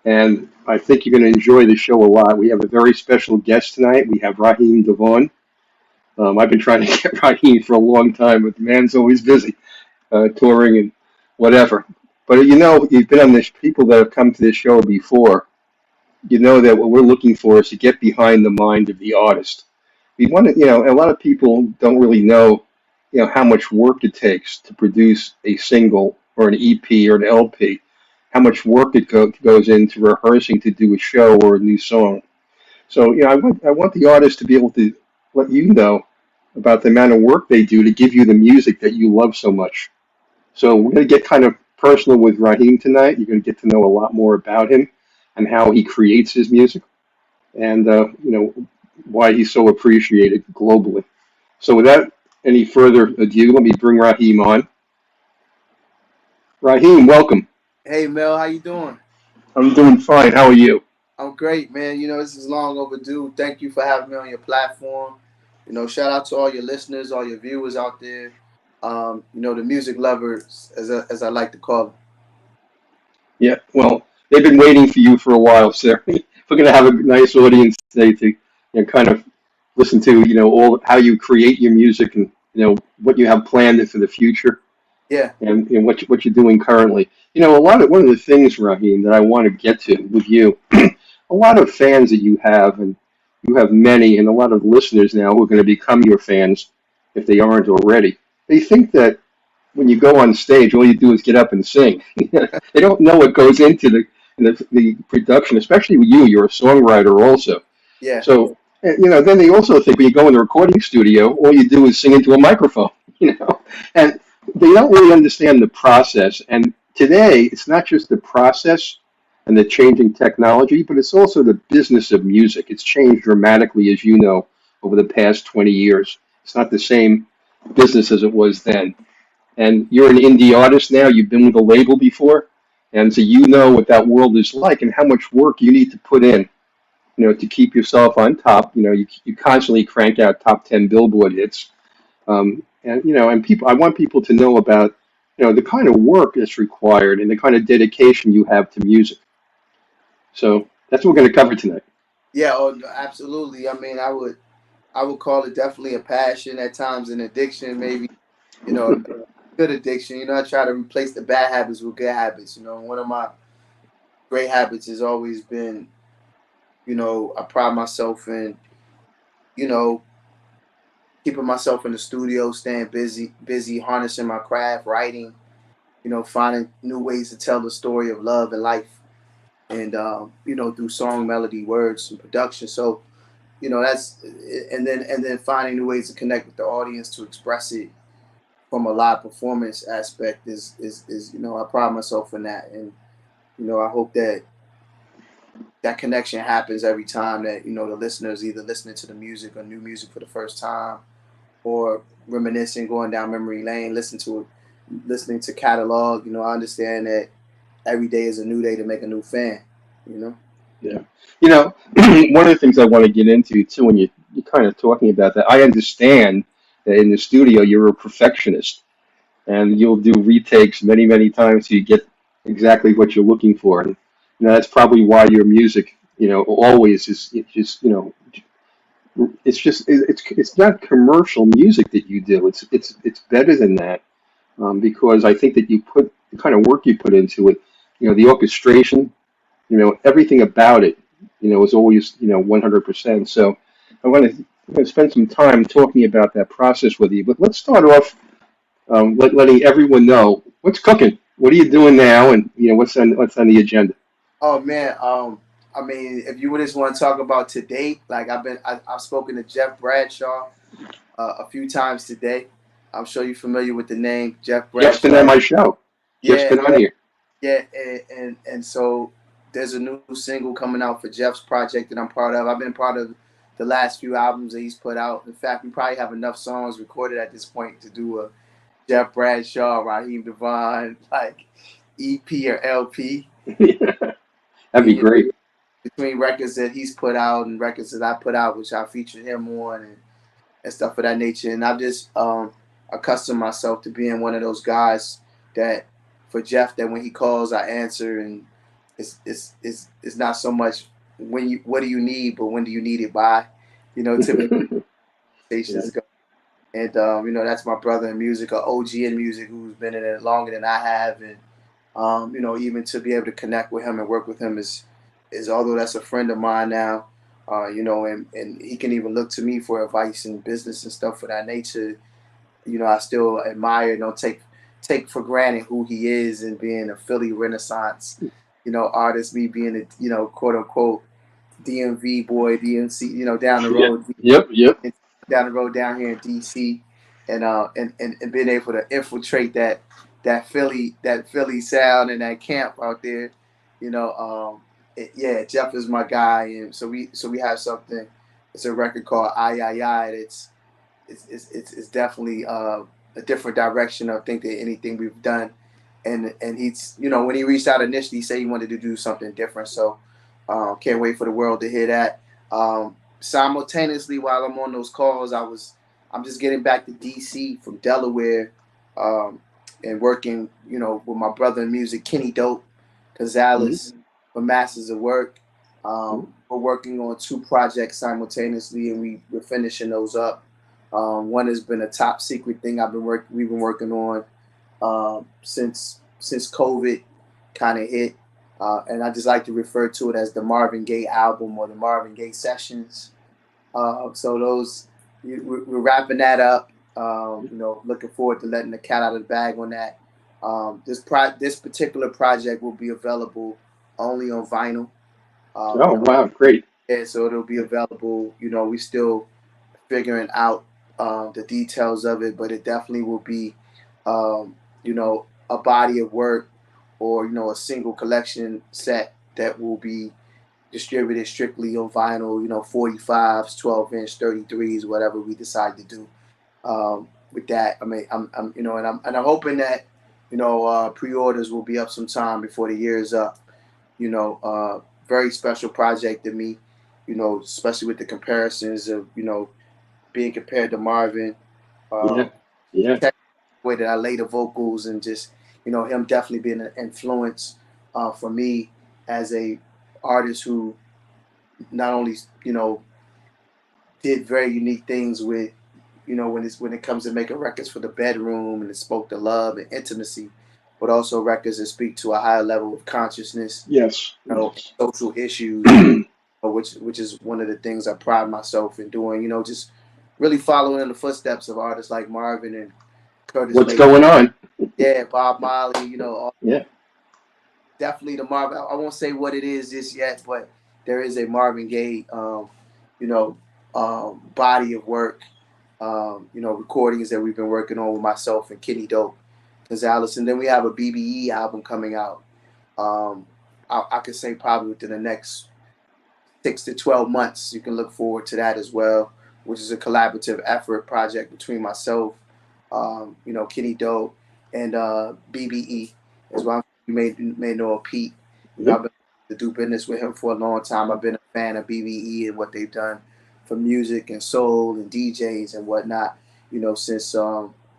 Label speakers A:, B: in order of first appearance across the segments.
A: and I think you're going to enjoy the show a lot. We have a very special guest tonight. We have Raheem DeVaughn. I've been trying to get Raheem for a long time, but the man's always busy, touring and whatever. But you've been on this, people that have come to this show before, you know that what we're looking for is to get behind the mind of the artist. We want to, a lot of people don't really know, how much work it takes to produce a single or an EP or an LP, how much work goes into rehearsing to do a show or a new song. So, I want the artist to be able to let you know about the amount of work they do to give you the music that you love so much. So we're going to get kind of personal with Raheem tonight. You're going to get to know a lot more about him and how he creates his music and why he's so appreciated globally. So without any further ado, let me bring Raheem on. Raheem, welcome.
B: Hey Mel, how you doing?
A: I'm doing fine. How are you?
B: I'm great, man. This is long overdue. Thank you for having me on your platform. Shout out to all your listeners, all your viewers out there. The music lovers, as I like to call them.
A: Yeah, well, they've been waiting for you for a while, sir. We're going to have a nice audience today to kind of listen to all how you create your music and what you have planned for the future.
B: Yeah.
A: And what you're doing currently. One of the things, Raheem, that I want to get to with you, a lot of fans that you have, and you have many, and a lot of listeners now who are going to become your fans if they aren't already. They think that when you go on stage, all you do is get up and sing. They don't know what goes into the production, especially with you. You're a songwriter also.
B: Yeah.
A: So, then they also think when you go in the recording studio, all you do is sing into a microphone, and they don't really understand the process. And today, it's not just the process and the changing technology, but it's also the business of music. It's changed dramatically, as you know, over the past 20 years. It's not the same business as it was then. And you're an indie artist now. You've been with a label before, and so you know what that world is like and how much work you need to put in, to keep yourself on top. You constantly crank out top 10 Billboard hits, and people. I want people to know about, the kind of work that's required and the kind of dedication you have to music. So that's what we're going to cover tonight.
B: Yeah. Oh, no, absolutely. I would call it definitely a passion at times, an addiction, maybe. A good addiction. I try to replace the bad habits with good habits. One of my great habits has always been, I pride myself in, you know, keeping myself in the studio, staying busy, harnessing my craft, writing, finding new ways to tell the story of love and life, and through song, melody, words, and production. So, that's and then finding new ways to connect with the audience to express it from a live performance aspect is I pride myself in that, and I hope that connection happens every time that the listeners either listening to the music or new music for the first time, or reminiscing, going down memory lane, listening to catalog. I understand that every day is a new day to make a new fan. You know.
A: Yeah. One of the things I want to get into too, when you're kind of talking about that, I understand that in the studio you're a perfectionist and you'll do retakes many, many times so you get exactly what you're looking for. And that's probably why your music, always is it's just, it's not commercial music that you do. It's better than that, because I think that you put the kind of work you put into it, the orchestration, everything about it, is always, 100%. So I'm going to spend some time talking about that process with you. But let's start off, letting everyone know what's cooking. What are you doing now, and what's on the agenda?
B: Oh man. If you would just want to talk about to date, like I've spoken to Jeff Bradshaw a few times today. I'm sure you're familiar with the name Jeff
A: Jeff's been on
B: Bradshaw.
A: my show. Jeff's
B: Yeah,
A: been on here.
B: yeah, and so there's a new single coming out for Jeff's project that I'm part of. I've been part of the last few albums that he's put out. In fact, we probably have enough songs recorded at this point to do a Jeff Bradshaw, Raheem DeVaughn, like EP or LP.
A: That'd be
B: And
A: great.
B: between records that he's put out and records that I put out, which I featured him on, and stuff of that nature. And I've just accustomed myself to being one of those guys that, for Jeff, that when he calls, I answer, and it's not so much what do you need, but when do you need it by, typically
A: Yeah.
B: stations go. And that's my brother in music, a OG in music, who's been in it longer than I have. And even to be able to connect with him and work with him is although that's a friend of mine now, and he can even look to me for advice in business and stuff of that nature. I still admire and don't take for granted who he is, and being a Philly Renaissance, artist, me being a, quote unquote DMV boy, DMC, down the
A: Yeah.
B: road,
A: Yep. Yep.
B: down the road down here in DC, and being able to infiltrate that Philly sound and that camp out there, yeah, Jeff is my guy. And so we have something. It's a record called I. It's definitely a different direction, I think, than anything we've done. And he's, when he reached out initially, he said he wanted to do something different. So can't wait for the world to hear that. Simultaneously, while I'm on those calls, I'm just getting back to DC from Delaware, um, and working, with my brother in music, Kenny Dope
A: Mm-hmm.
B: Gonzalez, for Masters of Work. We're working on two projects simultaneously, and we're finishing those up. One has been a top secret thing we've been working on since COVID kind of hit, and I just like to refer to it as the Marvin Gaye album or the Marvin Gaye sessions. So those we're wrapping that up. Looking forward to letting the cat out of the bag on that. This particular project will be available only on vinyl.
A: Oh, wow. Great.
B: Yeah, so it'll be available. We still figuring out the details of it, but it definitely will be, a body of work, or a single collection set that will be distributed strictly on vinyl. 45s, 12-inch, 33s, whatever we decide to do. With that, I mean, and I'm hoping that pre-orders will be up sometime before the year is up. Very special project to me. Especially with the comparisons of being compared to Marvin,
A: Yeah.
B: um,
A: Yeah.
B: the way that I lay the vocals, and just him definitely being an influence for me as a artist who not only did very unique things with when it comes to making records for the bedroom, and it spoke to love and intimacy, but also records that speak to a higher level of consciousness,
A: Yes.
B: and
A: Yes.
B: social issues, which is one of the things I pride myself in doing. Just really following in the footsteps of artists like Marvin and Curtis
A: What's
B: Mayfield.
A: going on?
B: Yeah, Bob Marley.
A: Yeah.
B: Definitely the Marvin. I won't say what it is just yet, but there is a Marvin Gaye, you know, body of work, recordings that we've been working on with myself and Kenny Dope Gonzalez, and then we have a BBE album coming out. Um, I could say probably within the next 6 to 12 months. You can look forward to that as well, which is a collaborative effort project between myself, Kenny Doe, and BBE as well. You may know of Pete.
A: Yep.
B: I've been to do business with him for a long time. I've been a fan of BBE and what they've done for music and soul and DJs and whatnot. Since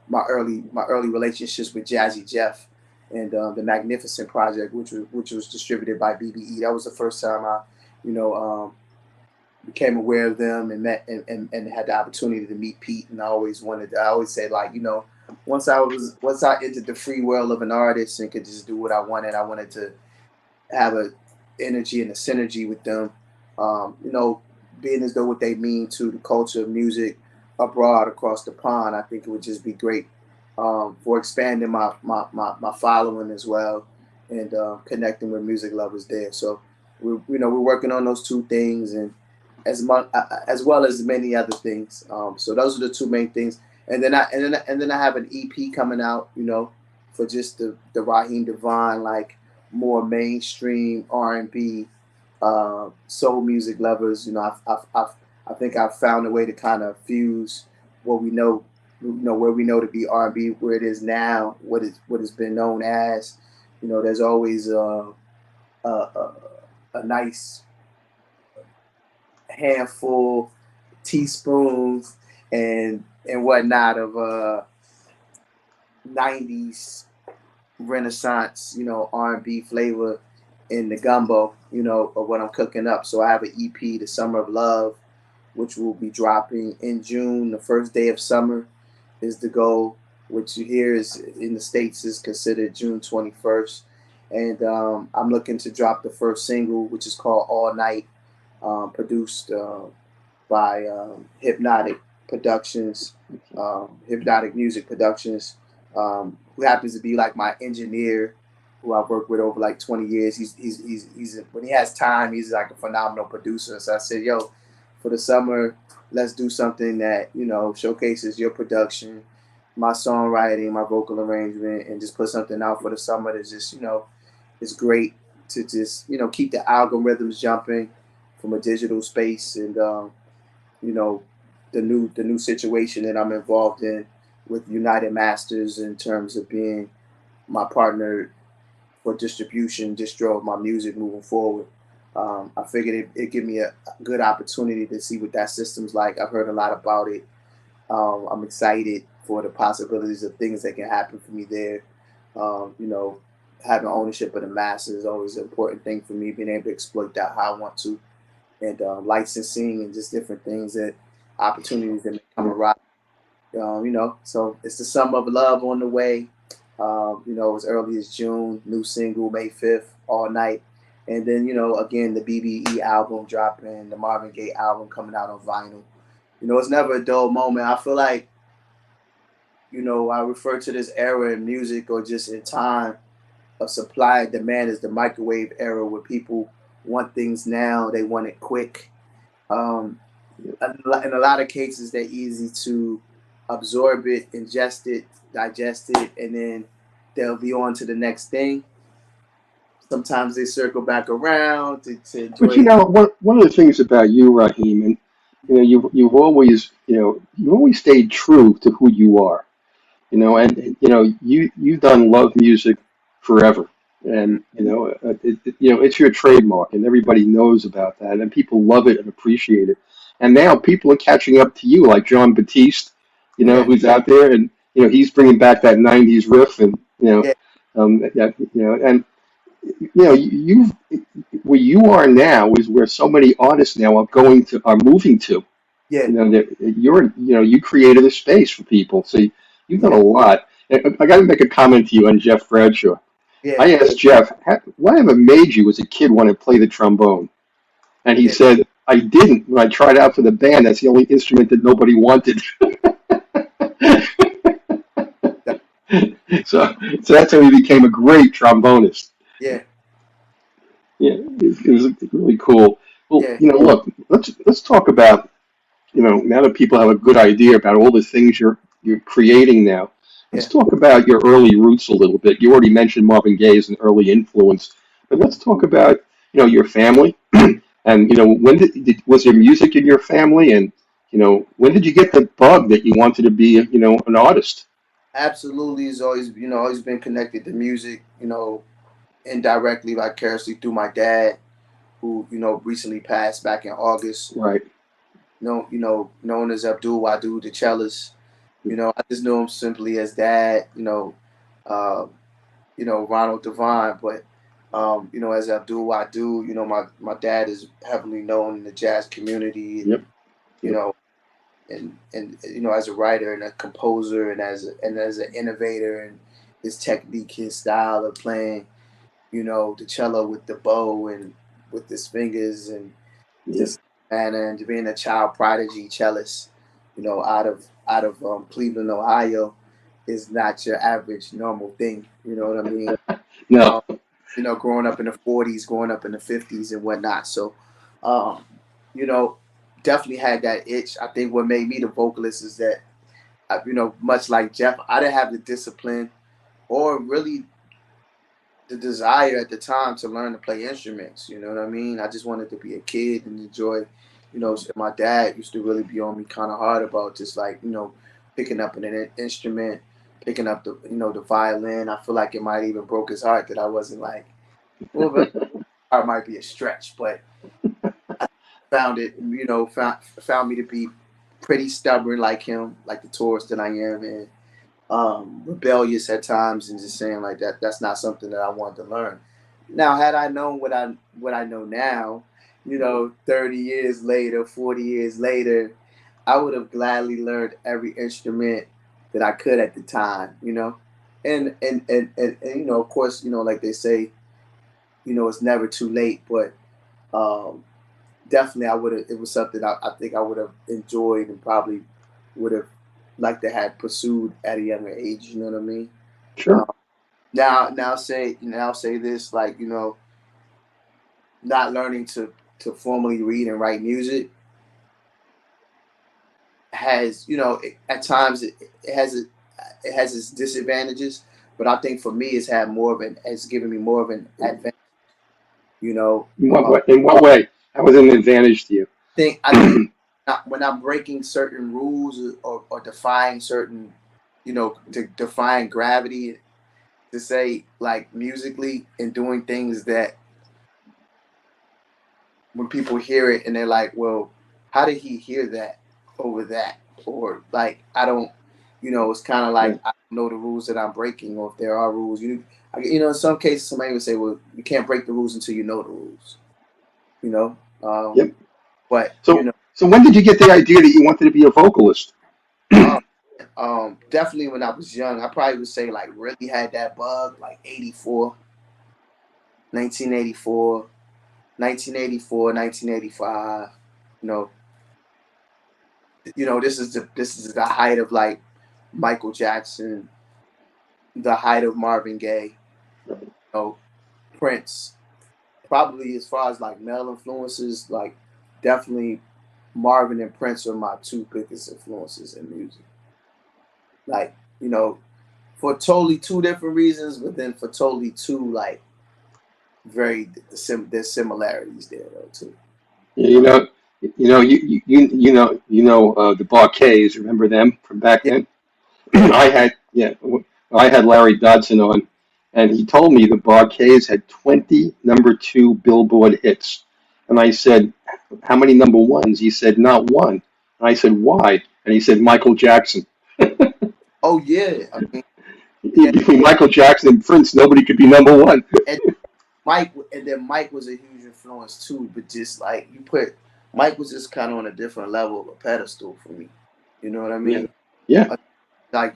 B: my early relationships with Jazzy Jeff and the Magnificent Project, which was distributed by BBE. That was the first time I you know, became aware of them and met and had the opportunity to meet Pete. And I always say, like, once I entered the free world of an artist and could just do what I wanted to have a energy and a synergy with them. Being as though what they mean to the culture of music abroad across the pond, I think it would just be great for expanding my following as well, and connecting with music lovers there. So we're working on those two things, and as well as many other things. So those are the two main things. And then I have an EP coming out, for just the Raheem DeVaughn, like, more mainstream R&B, soul music lovers. I think I've found a way to kind of fuse what we know, where we know to be R&B, where it is now, what has been known as. There's always a, a nice handful, teaspoons, and whatnot of '90s Renaissance, R&B flavor in the gumbo, of what I'm cooking up. So I have an EP, The Summer of Love, which will be dropping in June. The first day of summer is the goal, which here is in the States is considered June 21st. And I'm looking to drop the first single, which is called All Night, produced by Hypnotic Music Productions, who happens to be like my engineer, who I've worked with over like 20 years. He's when he has time, he's like a phenomenal producer. So I said, yo, for the summer, let's do something that showcases your production, my songwriting, my vocal arrangement, and just put something out for the summer that's just is great to just keep the algorithms jumping from a digital space. And you know the new situation that I'm involved in with United Masters in terms of being my partner for distribution, distro of my music moving forward. I figured it give me a good opportunity to see what that system's like. I've heard a lot about it. I'm excited for the possibilities of things that can happen for me there. You know, having ownership of the masters is always an important thing for me, being able to exploit that how I want to, and licensing and just different things that opportunities that may come around. So it's the Summer of Love on the way. As early as June, new single May 5th, All Night. And then, again, the BBE album dropping, the Marvin Gaye album coming out on vinyl. It's never a dull moment. I feel like, I refer to this era in music or just in time of supply and demand as the microwave era, where people want things now, they want it quick. Um, in a lot of cases, they're easy to absorb it, ingest it, digest it, and then they'll be on to the next thing. Sometimes they circle back around to
A: But
B: enjoy.
A: one of the things about you, Raheem, and you've always stayed true to who you are. And you've done love music forever, and it's your trademark, and everybody knows about that, and people love it and appreciate it. And now people are catching up to you, like John Batiste,
B: Yeah,
A: who's out there, and he's bringing back that '90s riff, and
B: yeah,
A: and you've where you are now is where so many artists now are moving to.
B: yeah,
A: You created a space for people, so you've done a
B: yeah,
A: lot. And I got to make a comment to you on Jeff Bradshaw.
B: yeah,
A: I asked Jeff, whatever made you as a kid want to play the trombone? And he
B: yeah.
A: said, I didn't. When I tried out for the band, that's the only instrument that nobody wanted.
B: That-
A: So that's how he became a great trombonist.
B: yeah,
A: Yeah, it was really cool. Well,
B: yeah,
A: look, let's talk about, now that people have a good idea about all the things you're creating now. Let's
B: yeah.
A: talk about your early roots a little bit. You already mentioned Marvin Gaye as an early influence, but let's talk about, your family, and when was there music in your family, and when did you get the bug that you wanted to be, an artist?
B: Absolutely, has always been connected to music. Indirectly, vicariously through my dad, who recently passed back in August.
A: Right.
B: Known as Abdul Wadu, the cellist. I just knew him simply as Dad. Uh, Ronald Devine, but as Abdul Wadu, my dad is heavily known in the jazz community, and
A: Yep.
B: you
A: Yep.
B: know, as a writer and a composer, and as an innovator, and his technique, his style of playing, the cello with the bow and with his fingers, and
A: Yeah.
B: just and being a child prodigy cellist, out of Cleveland, Ohio, is not your average normal thing. You know what I mean?
A: No.
B: Um, growing up in the '40s, growing up in the '50s, and whatnot. So, um, you know, definitely had that itch. I think what made me the vocalist is that, much like Jeff, I didn't have the discipline or really the desire at the time to learn to play instruments. You know what I mean? I just wanted to be a kid and enjoy. My dad used to really be on me kind of hard about just like picking up an instrument, picking up the violin. I feel like it might even broke his heart that I wasn't like, well, but heart might be a stretch, but found it. Found me to be pretty stubborn like him, like the Taurus that I am, and rebellious at times, and just saying like that. That's not something that I wanted to learn. Now, had I known what I know now, 30 years later, 40 years later, I would have gladly learned every instrument that I could at the time. And of course, like they say, it's never too late, but um, definitely I would have. It was something I think I would have enjoyed and probably would have liked to have pursued at a younger age. You know what I mean?
A: Sure.
B: Now say this, like, not learning to formally read and write music has, at times it has its disadvantages, but I think for me it's given me more of an advantage. You know,
A: In what way? That was an advantage to you.
B: I think when I'm breaking certain rules or defying certain, defying gravity, to say, like, musically, and doing things that when people hear it and they're like, well, how did he hear that over that? Or, like, I don't, it's kind of
A: Yeah.
B: like, I don't know the rules that I'm breaking, or if there are rules. In some cases, somebody would say, well, you can't break the rules until you know the rules, you know?
A: Yep.
B: But,
A: So when did you get the idea that you wanted to be a vocalist?
B: um, definitely when I was young, I probably would say, like, really had that bug, like 1984, 1984, 1985. You know, this is the height of, like, Michael Jackson, the height of Marvin Gaye, know, Prince. Probably as far as, like, male influences, like, definitely Marvin and Prince are my two biggest influences in music. Like, for totally two different reasons, but then for totally two, like, there's similarities there though too.
A: Yeah,
B: You know?
A: the Barkays. Remember them from back
B: Yeah,
A: then?
B: yeah.
A: I had Larry Dodson on, and he told me the Barkays had 20 number two Billboard hits, and I said, "How many number ones?" He said, "Not one." And I said, "Why?" And he said, "Michael Jackson."
B: Oh yeah. I mean, yeah.
A: Between Michael Jackson and Prince, nobody could be number one.
B: And Mike was a huge influence too, but just like Mike was just kind of on a different level of a pedestal for me. You know what I
A: Yeah,
B: mean?
A: yeah,
B: Like,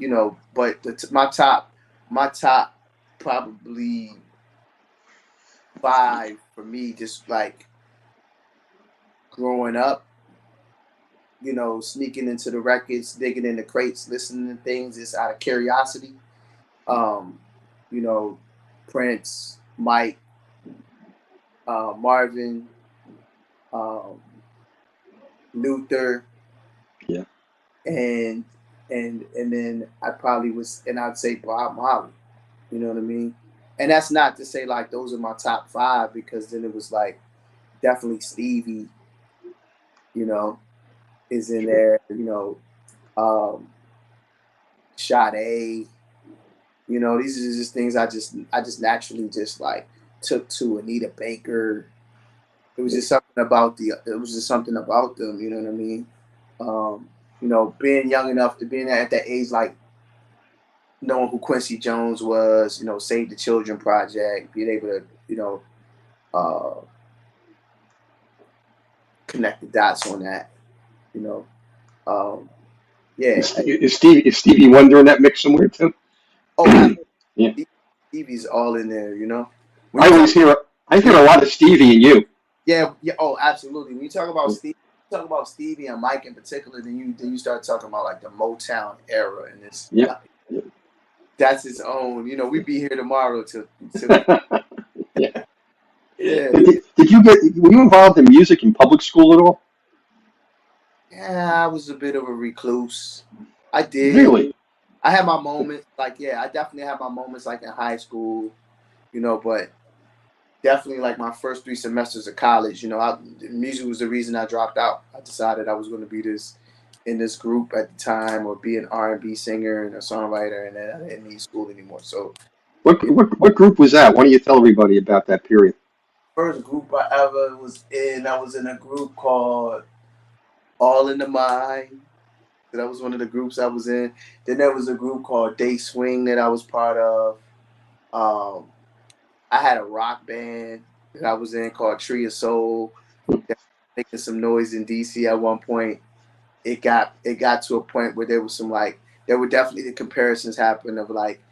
B: but my top probably five for me, just like growing up, sneaking into the records, digging in the crates, listening to things just out of curiosity. Um, you know, Prince, Mike, Marvin, um, Luther,
A: yeah.
B: and and then I'd say Bob Marley. You know what I mean? And that's not to say, like, those are my top five, because then it was like definitely Stevie, you know, is in
A: Sure.
B: there. Um, Sade. These are just things I just naturally just, like, took to. Anita Baker. It was
A: Yeah.
B: just something about it was just something about them. You know what I mean? Being young enough to being at that age, like, knowing who Quincy Jones was, Save the Children Project, being able to, uh, connect the dots on that, you know. Um, yeah.
A: Is Stevie Wonder in that mix somewhere too?
B: Oh,
A: Yeah.
B: Stevie's all in there. When
A: I
B: you talk,
A: always hear I hear
B: when,
A: a lot of Stevie and you.
B: yeah, yeah, oh, absolutely. When you talk about Stevie and Mike in particular, then you start talking about, like, the Motown era, and it's
A: Yeah.
B: like, that's its own. We'd be here tomorrow till
A: Yeah.
B: yeah.
A: Did you were you involved in music in public school at all?
B: Yeah, I was a bit of a recluse. I did.
A: Really?
B: I had my moments, like, yeah, I definitely had my moments, like, in high school, but definitely, like, my first 3 semesters of college, music was the reason I dropped out. I decided I was going to be in this group at the time, or be an R&B singer and a songwriter, and then I didn't need school anymore. So,
A: What
B: you know,
A: what group was that? Why don't you tell everybody about that period?
B: first group I ever I was in a group called All in the Mind. That was one of the groups I was in. Then there was a group called Day Swing that I was part of. Um, I had a rock band that I was in called Tree of Soul, that was making some noise in DC at one point. It got to a point where there was some like there were definitely the comparisons happen of like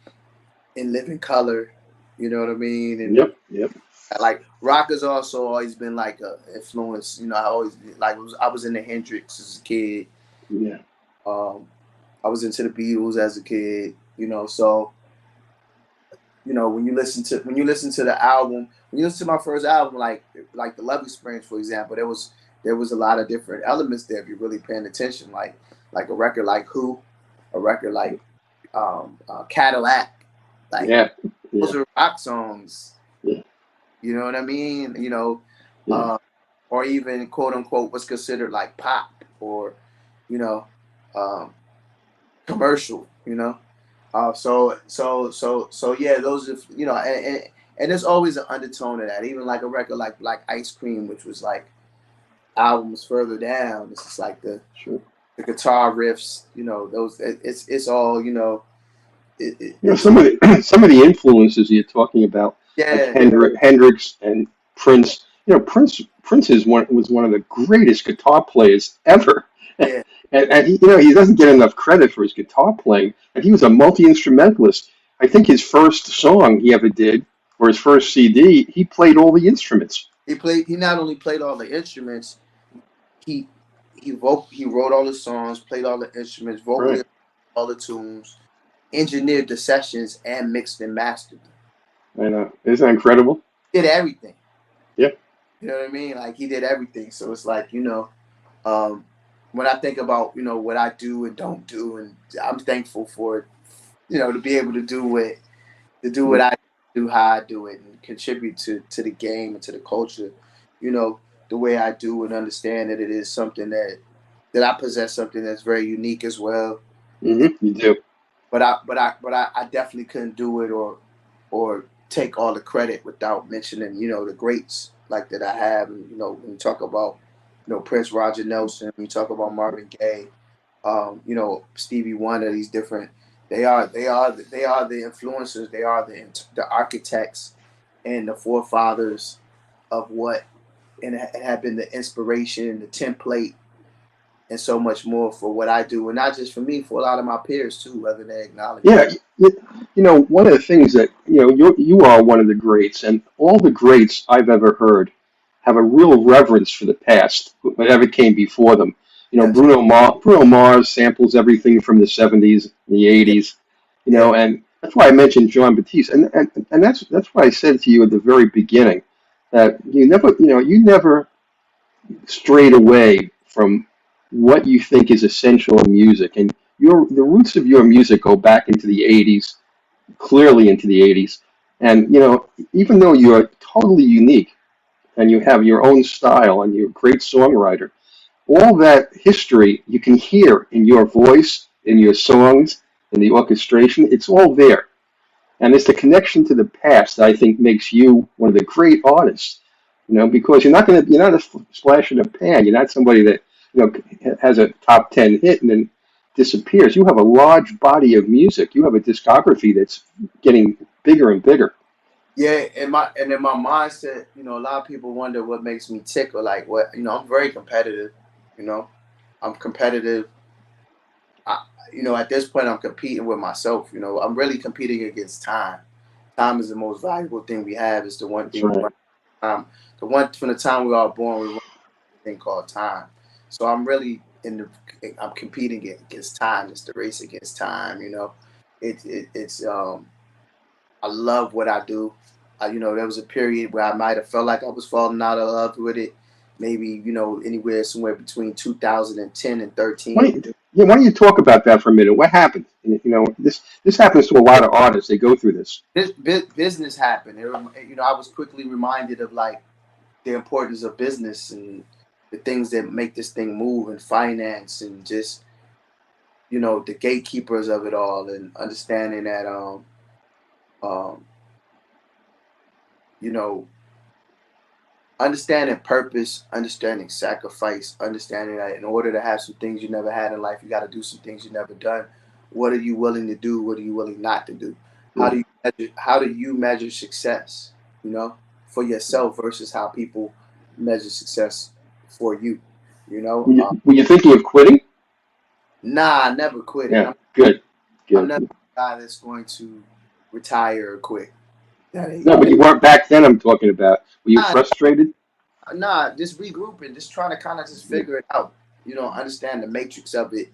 B: in Living Color, you know what I mean? And
A: Yep. Yep.
B: like rock has also always been like a influence. I always like I was into Hendrix as a kid.
A: Yeah.
B: Um, I was into the Beatles as a kid. So when you listen to the album, when you listen to my first album, like the Love Experience, for example, there was a lot of different elements there if you're really paying attention. Like a record like Who, a record like Cadillac, like
A: Yeah. Yeah.
B: those are rock songs.
A: Yeah.
B: You know what I mean?
A: Yeah.
B: Uh, or even quote unquote what's considered like pop or you know um, commercial. So yeah, those are and there's always an undertone of that. Even like a record like Ice Cream, which was like albums further down. It's just like
A: Sure.
B: the guitar riffs. Those it's all it's
A: Some of the some of the influences you're talking about, like
B: yeah
A: Hendrix and Prince. Prince was one of the greatest guitar players ever,
B: yeah
A: and he doesn't get enough credit for his guitar playing. And he was a multi instrumentalist. I think his first song he ever did, or his first CD, he played all the instruments.
B: he not only played all the instruments, he he wrote all the songs, played all the instruments, vocally
A: Right.
B: all the tunes, engineered the sessions, and mixed and mastered them.
A: I know. Isn't that incredible?
B: Did everything.
A: Yeah.
B: You know what I mean? Like he did everything. So it's like um, when I think about what I do and don't do, and I'm thankful for it. To be able to do what I do, how I do it, and contribute to the game and to the culture. You know the way I do, and understand that it is something that I possess something that's very unique as well.
A: You do.
B: But I definitely couldn't do it or take all the credit without mentioning the greats like that I have. And when you talk about Prince, Roger Nelson, when you talk about Marvin Gaye, Stevie Wonder, these different they are the influencers, they are the architects and the forefathers of what and have been the inspiration, the template, and so much more for what I do, and not just for me, for a lot of my peers too, whether they acknowledge it.
A: Yeah, one of the things that you are one of the greats, and all the greats I've ever heard have a real reverence for the past, whatever came before them.
B: Yes.
A: Bruno Mars samples everything from the '70s, the
B: Yeah.
A: '80s,
B: Yeah.
A: and that's why I mentioned John Batiste, and that's why I said to you at the very beginning that you never strayed away from what you think is essential in music. And the roots of your music go back into the '80s, clearly into the '80s. And even though you're totally unique and you have your own style and you're a great songwriter, all that history you can hear in your voice, in your songs, in the orchestration. It's all there. And it's the connection to the past that I think makes you one of the great artists. Because you're not a splash in the pan. You're not somebody that has a top 10 hit and then disappears. You have a large body of music. You have a discography that's getting bigger and bigger.
B: Yeah, and in my mindset, a lot of people wonder what makes me tick or like what I'm very competitive. You know, I'm competitive. At this point, I'm competing with myself. I'm really competing against time. Time is the most valuable thing we have. It's the one
A: That's
B: thing we
A: right.
B: run. The one from the time we are born, we run a thing called time. So I'm really I'm competing against time. It's the race against time. It's I love what I do. There was a period where I might have felt like I was falling out of love with it. Maybe anywhere somewhere between 2010 and
A: Why
B: 13.
A: don't why don't you talk about that for a minute? What happened? This happens to a lot of artists. They go through this.
B: This business happened. I was quickly reminded of like the importance of business and the things that make this thing move and finance and just the gatekeepers of it all and understanding that um you know understanding purpose, understanding sacrifice, understanding that in order to have some things you never had in life, you got to do some things you never done. What are you willing to do? What are you willing not to do? How
A: Yeah.
B: do you measure success? you know, for yourself versus how people measure success for you, you know.
A: Were you thinking of quitting?
B: Nah, I never quit it.
A: Yeah, good,
B: I'm
A: good.
B: not the guy that's going to retire or quit. That ain't.
A: No, but you weren't back then. I'm talking about. Were you frustrated?
B: Nah, just regrouping, just trying to kind of just
A: Yeah,
B: figure it out. You know, understand the matrix of it,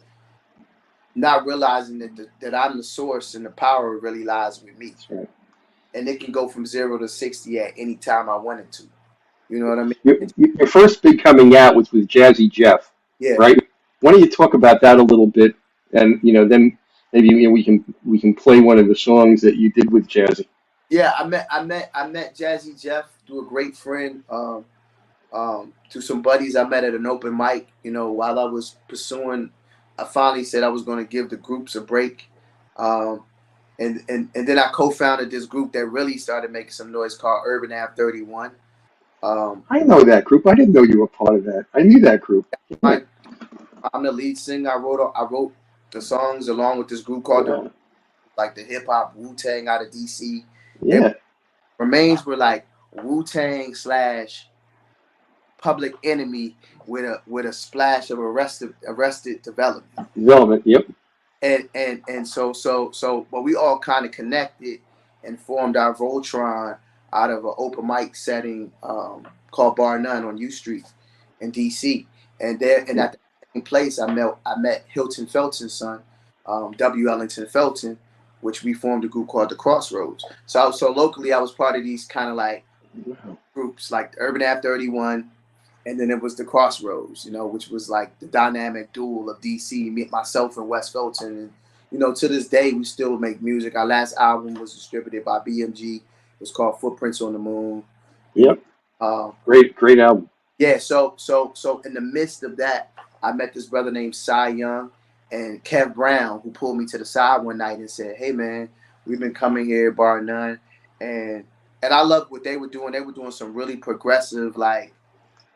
B: not realizing that I'm the source and the power really lies with me,
A: that's right.
B: and it can go from 0 to 60 at any time I wanted to. You know what I mean?
A: Your first big coming out was with Jazzy Jeff,
B: Yeah,
A: right? Why don't you talk about that a little bit, and then maybe we can play one of the songs that you did with Jazzy.
B: yeah. I met Jazzy Jeff through a great friend. To some buddies I met at an open mic. You know, while I was pursuing, I finally said I was going to give the groups a break. Um, and then I co-founded this group that really started making some noise called Urban Ave 31. Um,
A: I know that group. I didn't know you were part of that. I knew that group. Yeah,
B: I, I'm the lead singer. I wrote the songs along with this group called
A: yeah,
B: like the hip hop Wu Tang out of DC. And
A: yeah.
B: remains were like Wu Tang slash Public Enemy with a splash of Arrested Development.
A: Development. Yep.
B: And so but we all kind of connected and formed our Voltron out of an open mic setting called Bar None on U Street in DC. And
A: Yeah.
B: at the same place I met Hilton Felton's son, W. Ellington Felton, which we formed a group called the Crossroads. So locally I was part of these kind of like
A: Wow.
B: groups like the Urban Ave 31, and then it was the Crossroads, you know, which was like the dynamic duel of DC, me, myself, and West Felton. And you know, to this day, we still make music. Our last album was distributed by BMG. It was called Footprints on the Moon. You know,
A: Yep.
B: uh,
A: Great, great album.
B: yeah. So in the midst of that, I met this brother named Cy Young and Kev Brown, who pulled me to the side one night and said, "Hey, man, we've been coming here, bar none, and I love what they were doing. They were doing some really progressive, like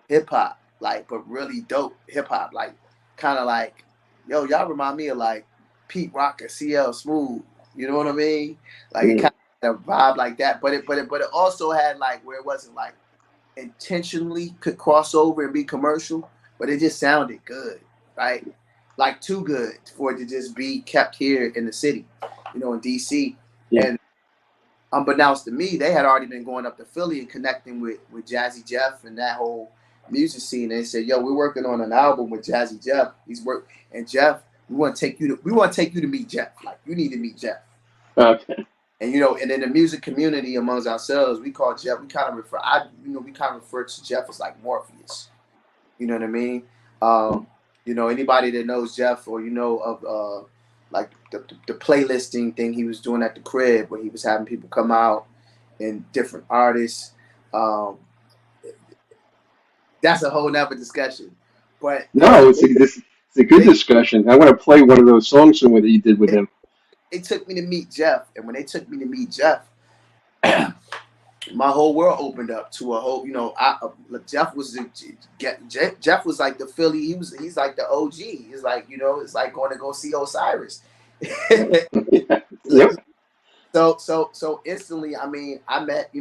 B: hip hop, like but really dope hip hop, like kind of like, yo, y'all remind me of like Pete Rock or CL Smooth. You know what I mean? Like it
A: Mm.
B: kind of had a vibe like that, but it also had like where it wasn't like intentionally could cross over and be commercial, but it just sounded good, right? Like too good for it to just be kept here in the city, you know, in DC.
A: Yeah.
B: And unbeknownst to me, they had already been going up to Philly and connecting with Jazzy Jeff and that whole music scene. And they said, "Yo, we're working on an album with Jazzy Jeff. And Jeff. We want to take you to meet Jeff. Like you need to meet Jeff."
A: Okay.
B: And you know, and in the music community amongst ourselves, we call Jeff. We kind of refer. We kind of refer to Jeff as like Morpheus. You know what I mean? Um, you know, anybody that knows Jeff or you know of like the playlisting thing he was doing at the crib where he was having people come out and different artists. Um, that's a whole nother discussion. But yeah,
A: No, it's a good
B: they,
A: discussion. I want to play one of those songs somewhere that you did with him.
B: they took me to meet Jeff, and when they took me to meet Jeff, my whole world opened up to a whole. You know, Jeff was Jeff was like the Philly. He's like the OG. He's like it's like going to go see Osiris.
A: Yep.
B: So instantly, I mean, I met,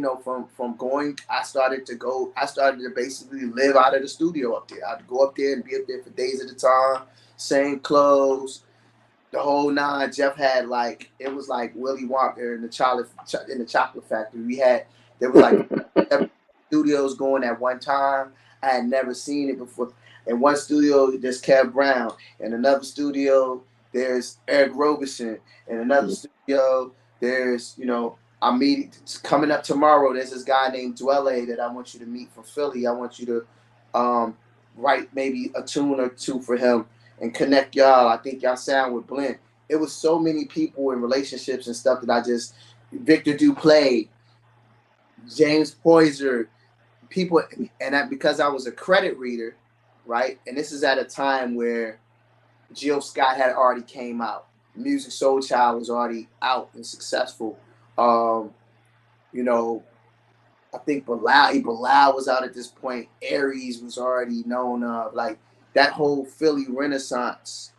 B: from going, I started to basically live out of the studio up there. I'd go up there and be up there for days at a time, same clothes, the whole nine. Jeff had like, it was like Willy Wonka in the chocolate factory. There was like 7 studios going at one time. I had never seen it before. In one studio, there's Kev Brown. In another studio, there's Eric Roberson. In another studio, there's, I'm meeting coming up tomorrow. There's this guy named Dwelle that I want you to meet from Philly. I want you to write maybe a tune or two for him and connect y'all. I think y'all sound would blend. It was so many people in relationships and stuff that Victor Duplay, James Poyser, people, because I was a credit reader, right? And this is at a time where Jill Scott had already came out. Music Soul Child was already out and successful. Um, you know, I think Bilal was out at this point. Aries was already known of. Like that whole Philly Renaissance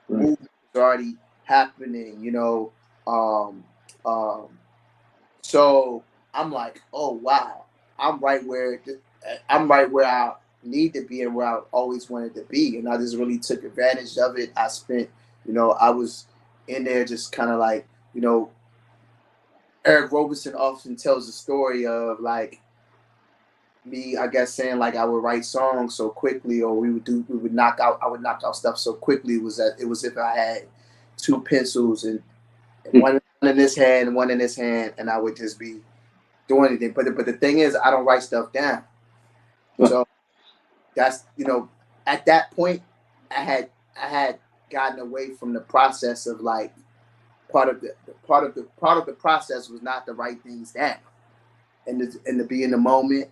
A: Right.
B: movement was already happening. Um, um, so I'm like, oh wow, I'm right where I'm right where I need to be and where I always wanted to be, and I just really took advantage of it. I spent, I was in there just kind of like, you know, Eric Roberson often tells the story of like me, I guess, saying like I would write songs so quickly, or we would knock out, I would knock out stuff so quickly. It was if I had two pencils and one in this hand and one in this hand, and I would just be doing anything. But the thing is, I don't write stuff down. So that's, at that point, I had gotten away from the process of like part of the process was not to write things down and to be in the moment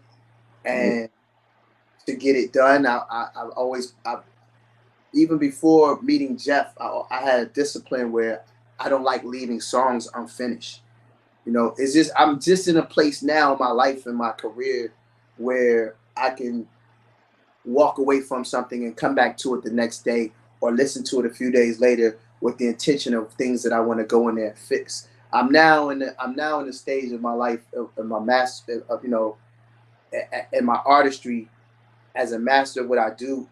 B: and to get it done. Even before meeting Jeff, I had a discipline where I don't like leaving songs unfinished. It's just I'm just in a place now in my life and my career where I can walk away from something and come back to it the next day or listen to it a few days later with the intention of things that I want to go in there and fix. I'm now in the stage of my life of my master of in my artistry as a master of what I do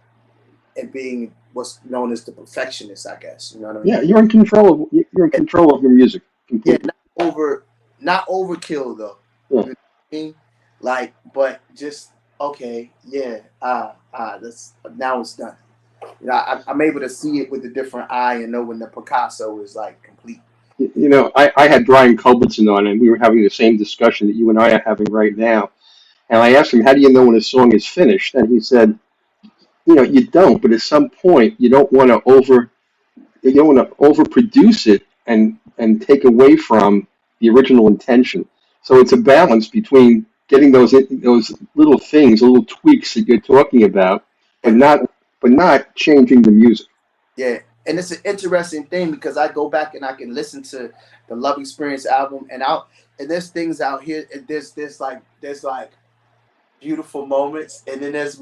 B: and being what's known as the perfectionist, I guess. You know what I mean?
A: Yeah, you're in control of your music completely.
B: Yeah, not overkill though.
A: Yeah.
B: You know what I mean? Like, but just okay, yeah, that's now it's done. I'm able to see it with a different eye and know when the Picasso is like complete.
A: I had Brian Culbertson on, and we were having the same discussion that you and I are having right now. And I asked him, "How do you know when a song is finished?" And he said, "You don't, but at some point, you don't want to overproduce it and take away from the original intention. So it's a balance between getting those little things, little tweaks that you're talking about, but not changing the music."
B: Yeah, and it's an interesting thing because I go back and I can listen to the Love Experience album, and there's things out here, and there's like beautiful moments, and then there's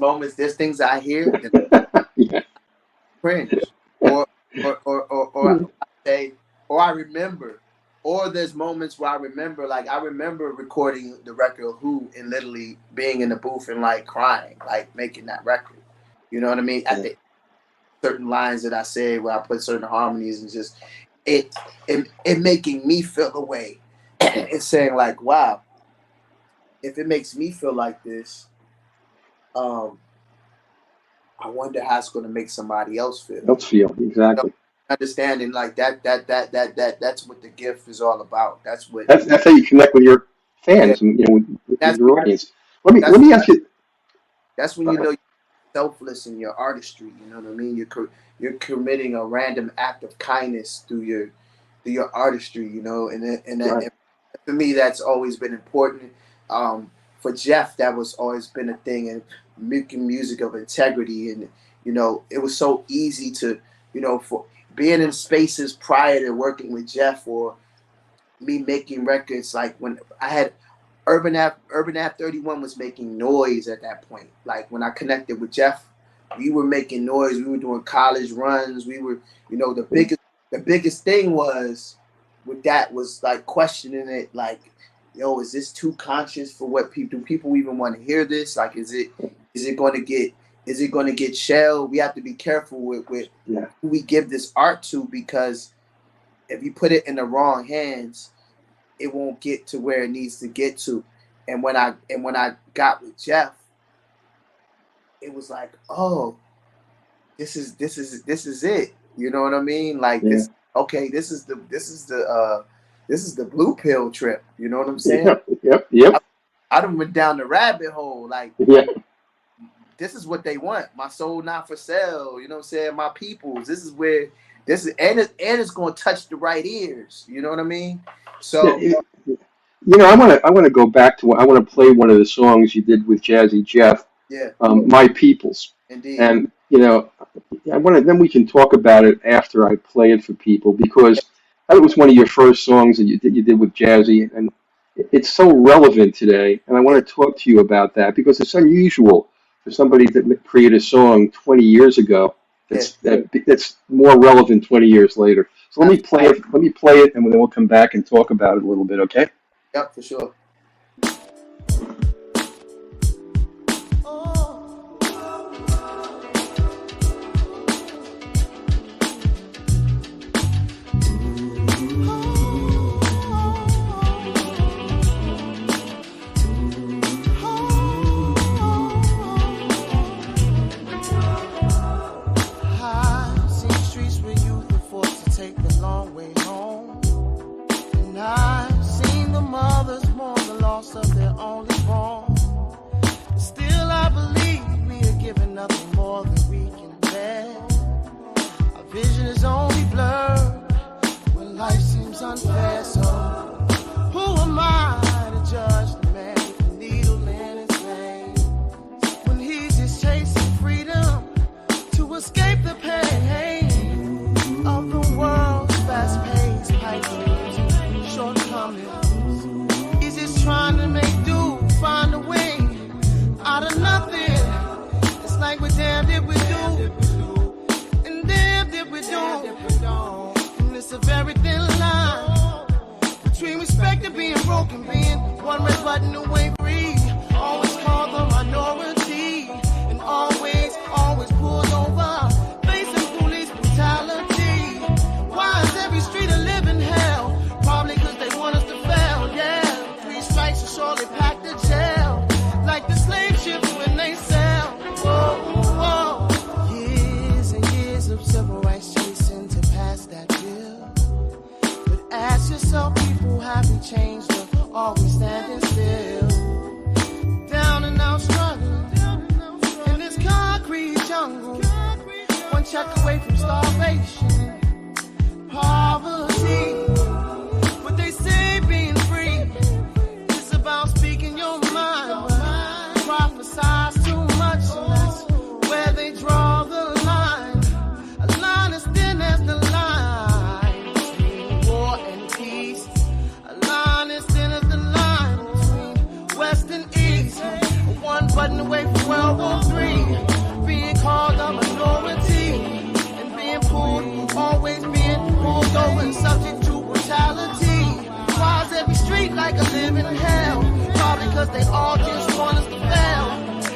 B: things I hear that
A: Yeah.
B: cringe, or I say, or I remember, or there's moments where I remember recording the record Who and literally being in the booth and like crying, like making that record. You know what I mean? At the certain lines that I say where I put certain harmonies and just it making me feel the way. It's saying like, wow, if it makes me feel like this, I wonder how it's going to make somebody else feel.
A: Exactly.
B: Understanding like that's what the gift is all about. That's
A: That's how you connect with your fans and with your audience. Let me ask you.
B: That's when you know you're selfless in your artistry. You know what I mean? You're committing a random act of kindness through your artistry. And for me, that's always been important. For Jeff, that was always been a thing, and making music of integrity. And it was so easy to for being in spaces prior to working with Jeff or me making records. Like when I had Urban App 31 was making noise at that point. Like when I connected with Jeff, we were making noise. We were doing college runs. We were, the biggest thing was with that was like questioning it. Like, is this too conscious for what people do? People even want to hear this? Like, is it going to get shelled? We have to be careful with who we give this art to, because if you put it in the wrong hands, it won't get to where it needs to get to. And when I got with Jeff, it was like, oh, this is it. You know what I mean? Like this. Okay, this is the blue pill trip. You know what I'm saying?
A: Yep.
B: I done went down the rabbit hole. Like, this is what they want. My soul not for sale. You know what I'm saying? My peoples. This is and it's going to touch the right ears. You know what I mean? So,
A: I want to go back to I want to play one of the songs you did with Jazzy Jeff.
B: Yeah.
A: My Peoples.
B: Indeed.
A: And then we can talk about it after I play it for people, because that was one of your first songs that you did with Jazzy, and it's so relevant today. And I want to talk to you about that because it's unusual for somebody that created a song 20 years ago that's more relevant 20 years later. So let me play it, and then we'll come back and talk about it a little bit, okay?
B: Yep, for sure.
C: vision is only blurred when life seems unfair. So who am I to judge the man with the needle in his vein when he's just chasing freedom to escape the pain of the world's fast-paced pipes, shortcomings. He's just trying to make do, find a way out of nothing. It's like we're damned if we do, and damned if we don't. And it's a very thin line between respect and being broken, being one red button away free. Always called the minority, and always pulled over, facing police brutality. Why is every street a living hell? Probably because they want us to fail, yeah. 3 strikes will surely pack the jail, like the slave ships when they sail. Whoa, whoa. Years and years of civil rights chasing to pass that bill. But ask yourself, people haven't changed or always standing still. Down and out struggling in this concrete jungle, one check away from starvation, poverty. But they say being free is about speaking your mind. Prophesize too much, and that's where they draw the line. A line as thin as the line between war and peace. A line as thin as the line between West and East. One button away from World War III. Being called a minority and being pulled, always being pulled over and subject to brutality. Why is every street like a living hell? Probably because they all just want us to fail.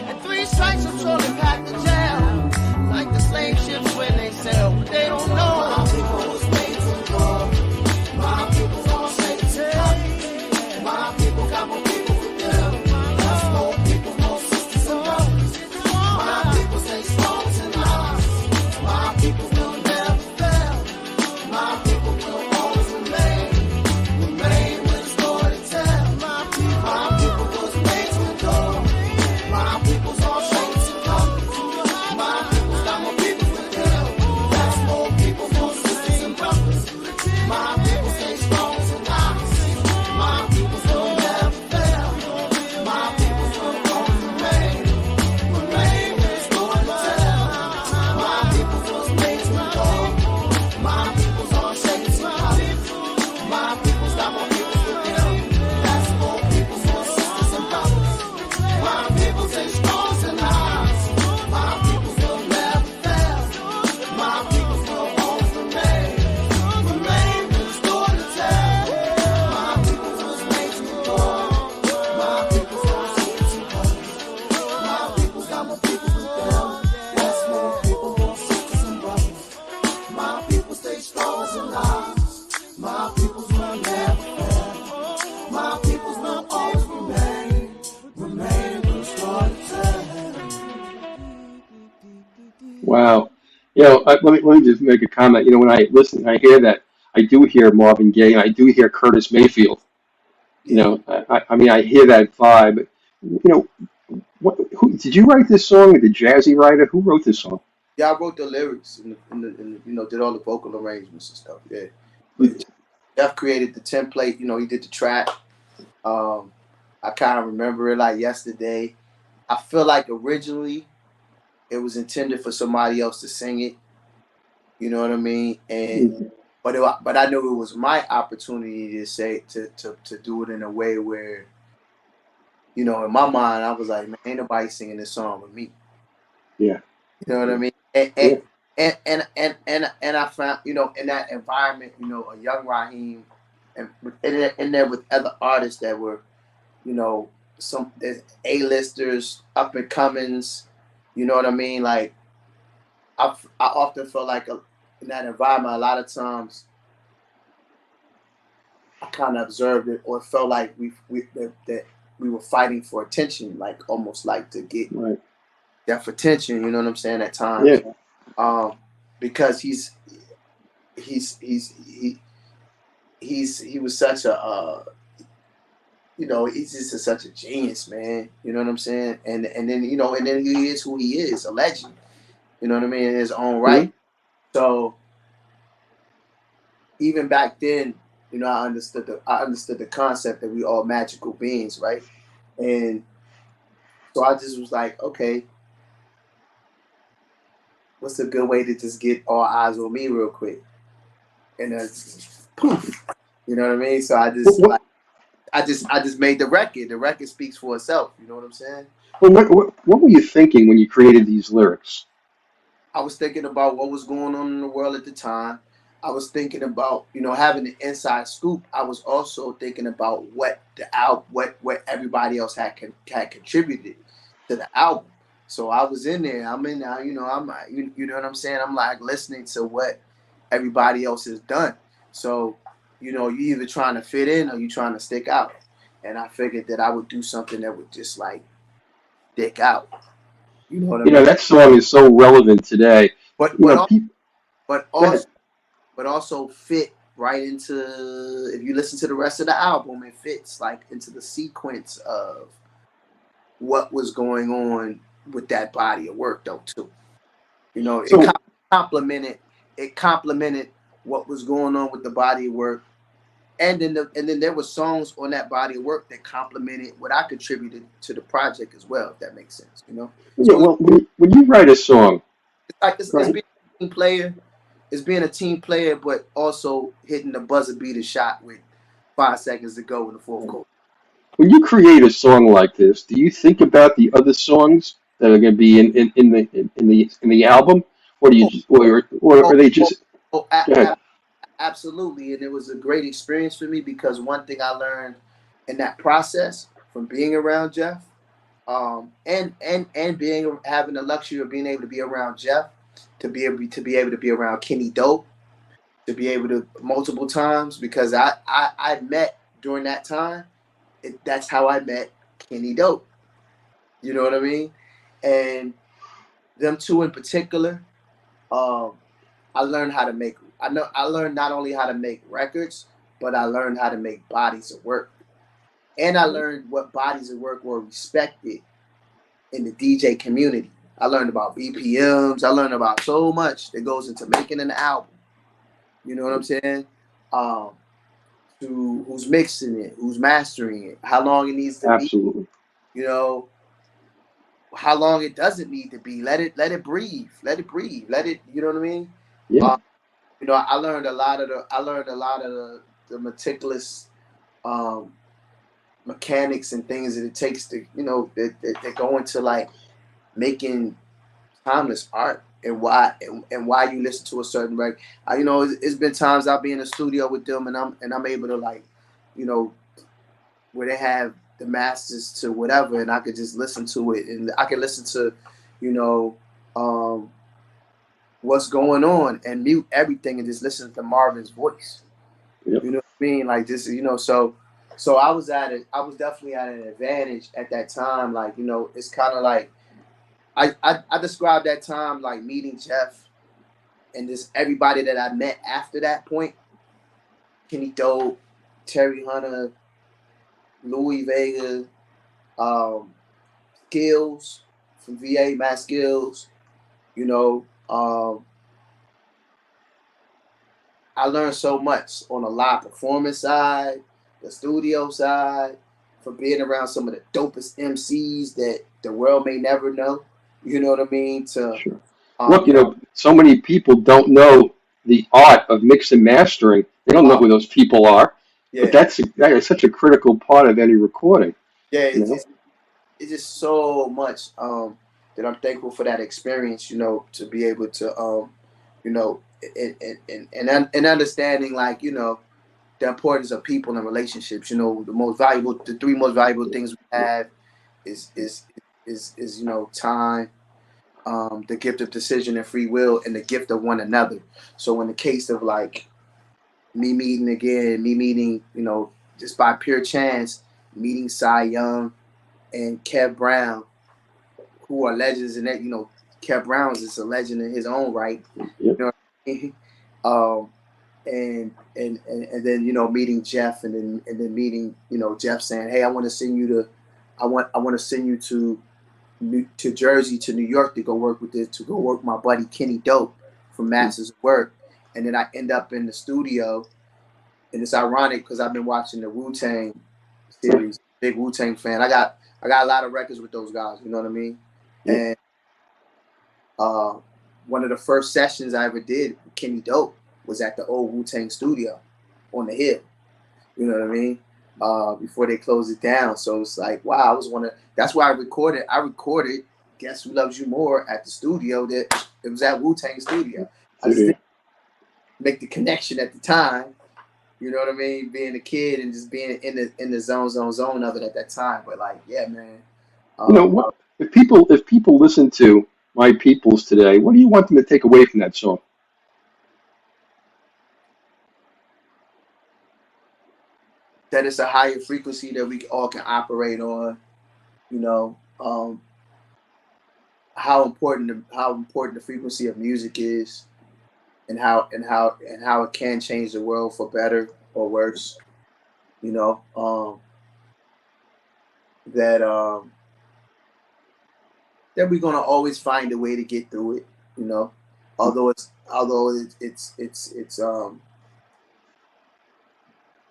C: And 3 strikes will surely pack the jail, like the slave ships when they sail. But they don't know how people was made to go. My people all say to my people got more people for them. That's more people, more sisters and brothers. My people stay strong tonight. My people will never fail. My people will always remain with a story to tell. My people was made to endure. My people's all shapes and colors. My people's got more people with them. That's more people, more sisters and brothers. My people stay strong tonight. My people's will never fail. My people's will always remain with a story to tell. My people's was made to endure. My people's all shapes and colors. My people's got more people with them. That's more people, more sisters and brothers. My people stay strong tonight. My people's will never fail. My people's will always remain with a story to tell. My people's was made to endure. My people's all shapes and colors. My people's got more people with them. That's more people, more sisters and brothers. My people stay strong tonight. My people's will never fail. My people's will always remain with a story to tell.
A: Wow. Let me just make a comment. When I listen, I hear that. I do hear Marvin Gaye, and I do hear Curtis Mayfield. I mean, I hear that vibe. Who did you write this song? The jazzy writer? Who wrote this song?
B: Yeah, I wrote the lyrics and did all the vocal arrangements and stuff. Yeah, but Jeff created the template. He did the track. I kind of remember it like yesterday. I feel like originally it was intended for somebody else to sing it. You know what I mean? And but I knew it was my opportunity to say to do it in a way where, in my mind I was like, man, ain't nobody singing this song with me.
A: Yeah.
B: You know what I mean? And I found, in that environment, a young Raheem, and in there with other artists that were, some A-listers, up and comings. You know what I mean? Like, I often felt like in that environment, a lot of times, I kind of observed it, or felt like that we were fighting for attention, like almost like to get that attention. You know what I'm saying? At times, because he was such a he's just such a genius, man. You know what I'm saying? And then he is who he is, a legend. You know what I mean? In his own right. So even back then, you know, I understood the concept that we all magical beings, right? And so I just was like, okay, what's a good way to just get all eyes on me real quick? And then poof, you know what I mean? So
A: What,
B: I just made the record. The record speaks for itself. You know what I'm saying?
A: what were you thinking when you created these lyrics?
B: I was thinking about what was going on in the world at the time. I was thinking about, you know, having the inside scoop. I was also thinking about what the album, what everybody else had contributed to the album. So I was in there. I'm in there. You know, you know what I'm saying. I'm like listening to what everybody else has done. So, you know, you either trying to fit in or you trying to stick out. And I figured that I would do something that would just like stick out. You know what I
A: You know,
B: mean?
A: that song is so relevant today.
B: But
A: You
B: but
A: know,
B: al-
A: people,
B: but
A: go ahead.
B: also but also fit right into, if you listen to the rest of the album, it fits like into the sequence of what was going on with that body of work though too. You know,
A: So,
B: complemented it complemented what was going on with the body of work. And then there were songs on that body of work that complemented what I contributed to the project as well, if that makes sense, you know.
A: yeah,
B: So
A: well, when you write a song,
B: it's like it's
A: right?
B: being a team player. It's being a team player, but also hitting the buzzer beater shot with 5 seconds to go in the fourth quarter.
A: When you create a song like this, do you think about the other songs that are going to be in the album, or do you
B: Oh,
A: just, or
B: oh,
A: are they
B: oh,
A: just
B: oh,
A: go ahead?
B: absolutely. And it was a great experience for me because one thing I learned in that process from being around Jeff, and being having the luxury of being able to be around Jeff, to be able to be around Kenny Dope, to be able to multiple times because I met during that time. That's how I met Kenny Dope. You know what I mean? And them two in particular, um, I learned how to make. I learned not only how to make records, but I learned how to make bodies of work, and I learned what bodies of work were respected in the DJ community. I learned about BPMs. I learned about so much that goes into making an album. You know what I'm saying? Um, to who's mixing it, who's mastering it, how long it needs to be.
A: Absolutely.
B: You know, how long it doesn't need to be. Let it breathe. Let it breathe. Let it. You know what I mean?
A: Yeah,
B: Uh, you know, I learned a lot of the meticulous um, mechanics and things that it takes to, you know, that go into like making timeless art, and why you listen to a certain record. You know, it's been times I'll be in the studio with them and I'm able to like, you know, where they have the masters to whatever, and I could just listen to it, and I can listen to, you know, um, what's going on and mute everything and just listen to Marvin's voice.
A: yep.
B: You know what I mean? Like this, you know. So I was at it. I was definitely at an advantage at that time. Like, you know, it's kind of like I described that time like meeting Jeff and just everybody that I met after that point. Kenny Dope, Terry Hunter, Louis Vega, um, Skills from VA, Matt Skills. You know, I learned so much on the live performance side, the studio side, from being around some of the dopest MCs that the world may never know. You know what I mean? To
A: Sure. Look, you
B: you know,
A: know, so many people don't know the art of mix and mastering. They don't know
B: uh,
A: who those people are, but
B: yeah,
A: that is such a critical part of any recording.
B: yeah.
A: You know,
B: It's just so much that I'm thankful for that experience. You know, to be able to you know, and understanding like, you know, the importance of people and relationships. You know, the three most valuable things we have is you know, time, the gift of decision and free will, and the gift of one another. So in the case of like me meeting, you know, just by pure chance, meeting Cy Young and Kev Brown, who are legends in that, you know, Kev Brown's is a legend in his own right.
A: yep.
B: You know what I mean? Um, and then, you know, meeting Jeff, and then meeting, you know, Jeff saying, "Hey, I want to send you to, I want to send you to Jersey, to New York to go work with my buddy Kenny Dope from Masters of Work." and then I end up in the studio, and it's ironic because I've been watching the Wu-Tang series, big Wu-Tang fan. I got a lot of records with those guys, you know what I mean?
A: Yeah.
B: And one of the first sessions I ever did with Kenny Dope was at the old Wu-Tang studio on the hill. You know what I mean? Before they closed it down. So it's like, wow, that's where I recorded. I recorded Guess Who Loves You More at the studio. That it was at Wu-Tang studio. I just didn't make the connection at the time. You know what I mean? Being a kid and just being in the zone of it at that time. But like, yeah, man.
A: You know what? If people listen to My Peoples today, what do you want them to take away from that song?
B: That it's a higher frequency that we all can operate on. You know, how important the frequency of music is, and how it can change the world for better or worse. You know, that we're gonna always find a way to get through it. You know, although it's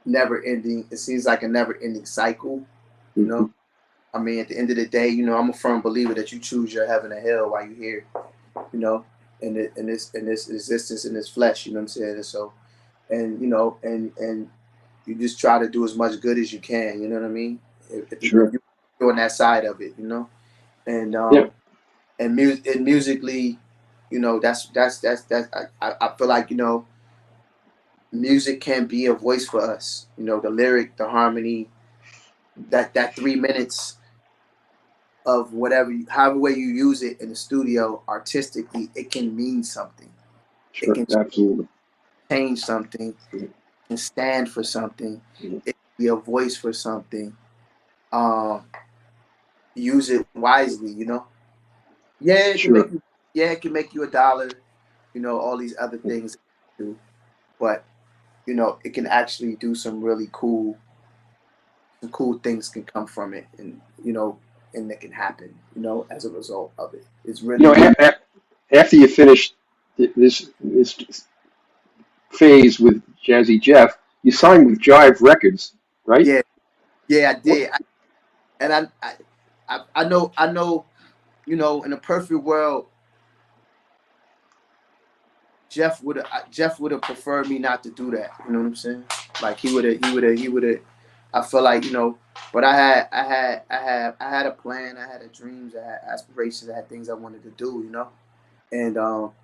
B: never ending. It seems like a never ending cycle. You know, I mean, at the end of the day, you know, I'm a firm believer that you choose your heaven or hell while you're here. You know, in this existence, in this flesh. You know what I'm saying? And so, and you know, and you just try to do as much good as you can. You know what I mean? If you're on that side of it, you know, and and musically, you know, that's I feel like, you know, music can be a voice for us. You know, the lyric, the harmony, that 3 minutes of whatever, however way you use it in the studio artistically, it can mean something.
A: Sure, it can absolutely
B: change something, it can stand for something, it can be a voice for something. Use it wisely, you know. Yeah, it can make you $1. You know, all these other things do, but you know, it can actually do some really cool things can come from it, and you know, and it can happen, you know, as a result of it. It's really,
A: you know, after you finish this phase with Jazzy Jeff, you signed with Jive Records, right?
B: Yeah, I did. I know, you know, in a perfect world, Jeff would have preferred me not to do that. You know what I'm saying? Like he would have. I feel like, you know, but I had a plan, I had a dreams, I had aspirations, I had things I wanted to do, you know, and
A: well,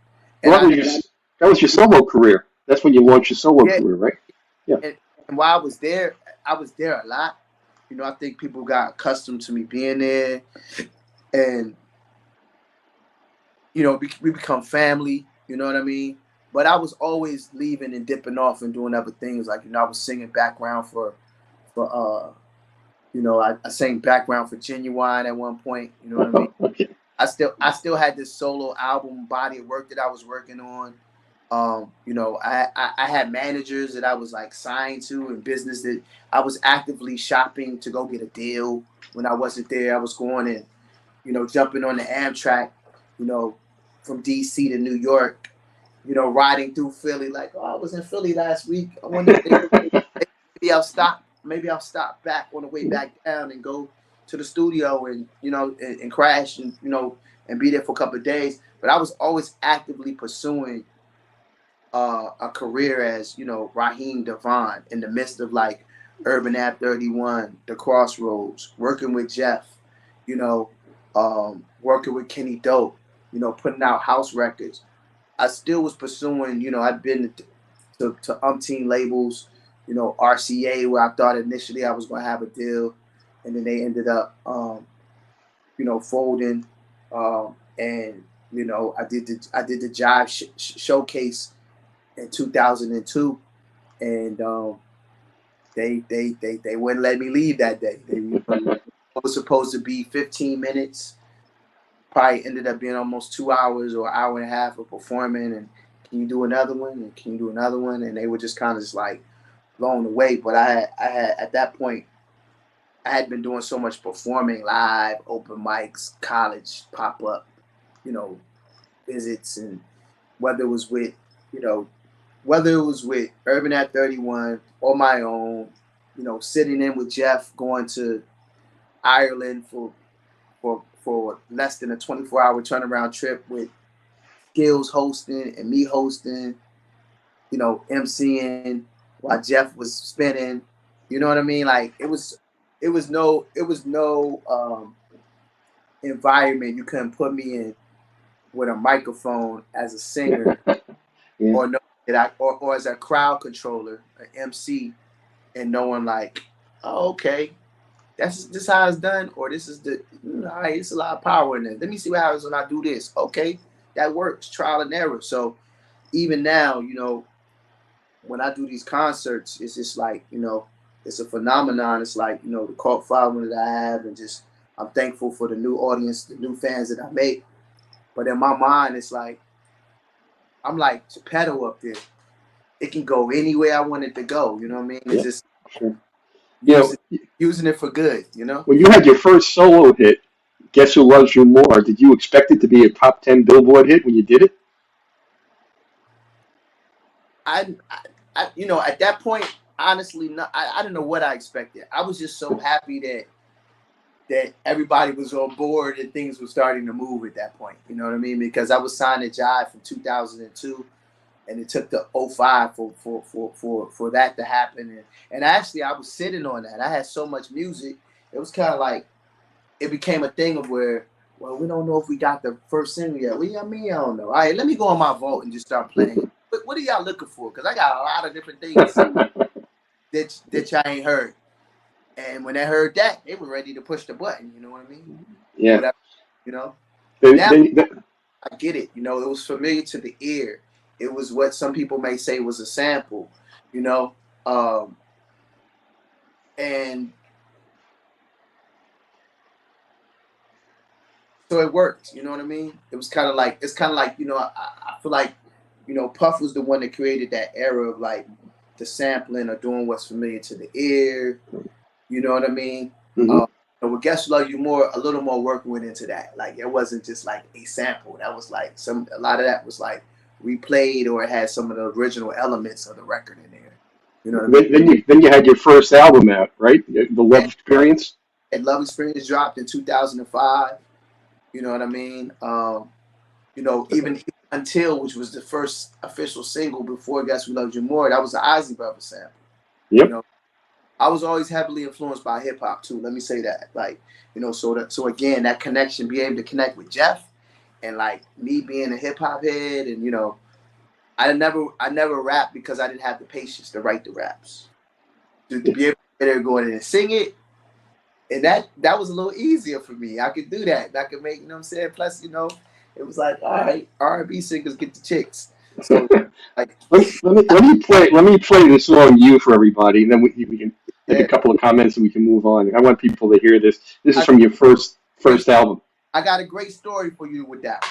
A: that was your solo career. That's when you launched your solo career, right? Yeah.
B: And while I was there a lot. You know, I think people got accustomed to me being there, and you know, we become family. You know what I mean? But I was always leaving and dipping off and doing other things. Like, you know, I was singing background for you know, I sang background for Genuine at one point. You know what I mean?
A: Okay.
B: I still had this solo album body of work that I was working on. You know, I had managers that I was like signed to, and business that I was actively shopping to go get a deal when I wasn't there. I was going and, you know, jumping on the Amtrak, you know, from DC to New York, you know, riding through Philly like, oh, I was in Philly last week. I wonder if maybe I'll stop back on the way back down and go to the studio and, you know, and crash and, you know, and be there for a couple of days. But I was always actively pursuing a career as, you know, Raheem DeVaughn in the midst of like Urban Ap 31, The Crossroads, working with Jeff, you know, working with Kenny Dope, you know, putting out house records. I still was pursuing, you know, I'd been to umpteen labels, you know, RCA, where I thought initially I was going to have a deal, and then they ended up, you know, folding, and you know, I did the Jive showcase in 2002, and they wouldn't let me leave that day. It was supposed to be 15 minutes, probably ended up being almost 2 hours or an hour and a half of performing. And can you do another one? And can you do another one? And they were just kind of just like blown away. But I had at that point, I had been doing so much performing live, open mics, college pop up, you know, visits, and whether it was with, you know, whether it was with Urban at 31 or my own, sitting in with Jeff, going to Ireland for less than a 24-hour turnaround trip with Skills hosting and me hosting, MCing while Jeff was spinning. You know what I mean? Like it was no environment you couldn't put me in with a microphone as a singer
A: Yeah.
B: or no that or as a crowd controller, an MC, and knowing like, oh, okay, that's this how it's done, or this is all right, it's a lot of power in it. Let me see what happens when I do this. Okay, that works, trial and error. So even now, when I do these concerts, it's just like, it's a phenomenon. It's like, the cult following that I have, and just I'm thankful for the new audience, the new fans that I make. But in my mind, it's like I'm like Geppetto up there. It can go anywhere I want it to go. You know what I mean? It's
A: Yeah.
B: just
A: Sure. You
B: using
A: know,
B: using it for good.
A: when you had your first solo hit, "Guess Who Loves You More," did you expect it to be a top 10 Billboard hit when you did it?
B: At that point, honestly, I didn't know what I expected. I was just so happy that everybody was on board and things were starting to move at that point. You know what I mean? Because I was signed to Jive from 2002, and it took the '05 for that to happen. And actually, I was sitting on that. I had so much music. It was kind of like it became a thing of where, well, we don't know if we got the first single yet. What do you mean? I don't know. All right, let me go on my vault and just start playing. What are y'all looking for? Because I got a lot of different things that y'all ain't heard. And when they heard that, they were ready to push the button. You know what I mean?
A: Yeah.
B: Whatever. You know.
A: Then,
B: Now
A: then,
B: I get it. It was familiar to the ear. It was what some people may say was a sample. You know, um, and so it worked. You know what I mean? It was kind of like I feel like Puff was the one that created that era of like the sampling or doing what's familiar to the ear. You know what I mean?
A: mhm.
B: And with Guess Love You More, a little more work went into that. Like it wasn't just like a sample. That was like a lot of that was like replayed, or it had some of the original elements of the record in there. You know what I mean?
A: Then you had your first album out, right? The Love
B: And,
A: Experience.
B: and Love Experience dropped in 2005. You know what I mean? Even Until, which was the first official single before Guess We Loved You More, that was an Ozzy Brothers sample. You
A: Yep.
B: know, I was always heavily influenced by hip hop too. Let me say that. Like, so again, that connection, be able to connect with Jeff, and like me being a hip hop head, and I never rapped because I didn't have the patience to write the raps. To be able to get there, go in and sing it, and that was a little easier for me. I could do that. I could make, what I'm saying. Plus, it was like, all right, R&B singers get the chicks. So like,
A: Let me play the song "You" for everybody, and then we can make a
B: yeah,
A: couple of comments and we can move on. I want people to hear this. This is
B: I
A: from your first
B: great.
A: first album.
B: I got a great story for you with that.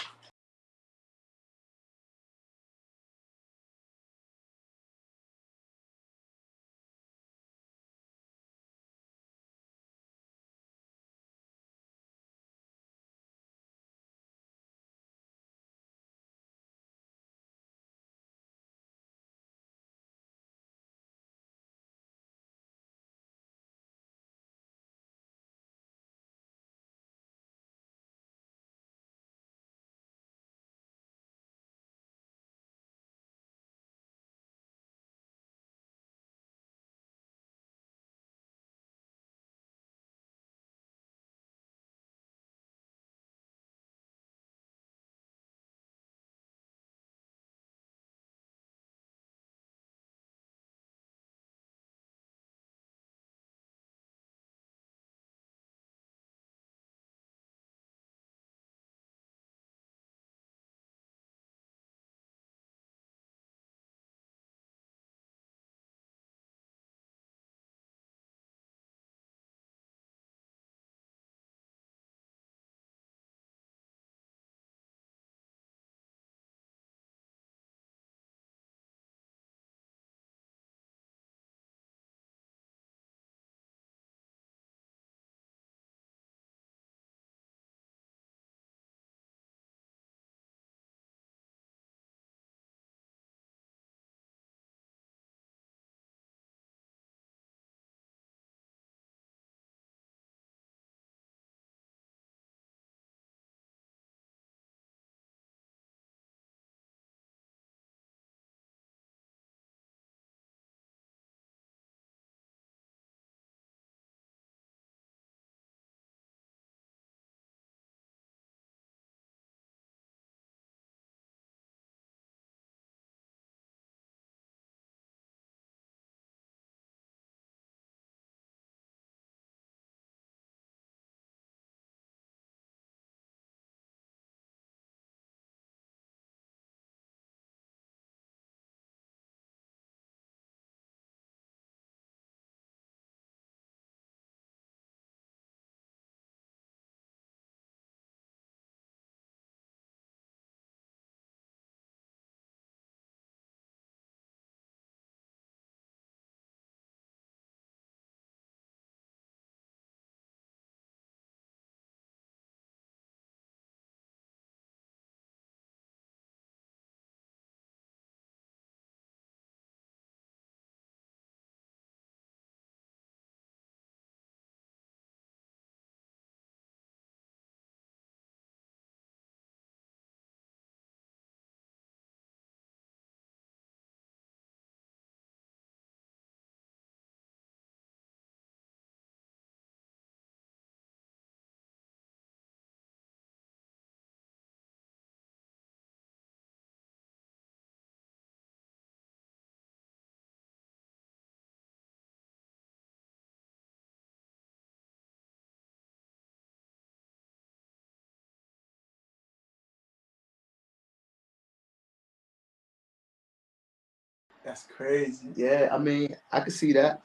B: That's crazy. Yeah, I mean, I could see that.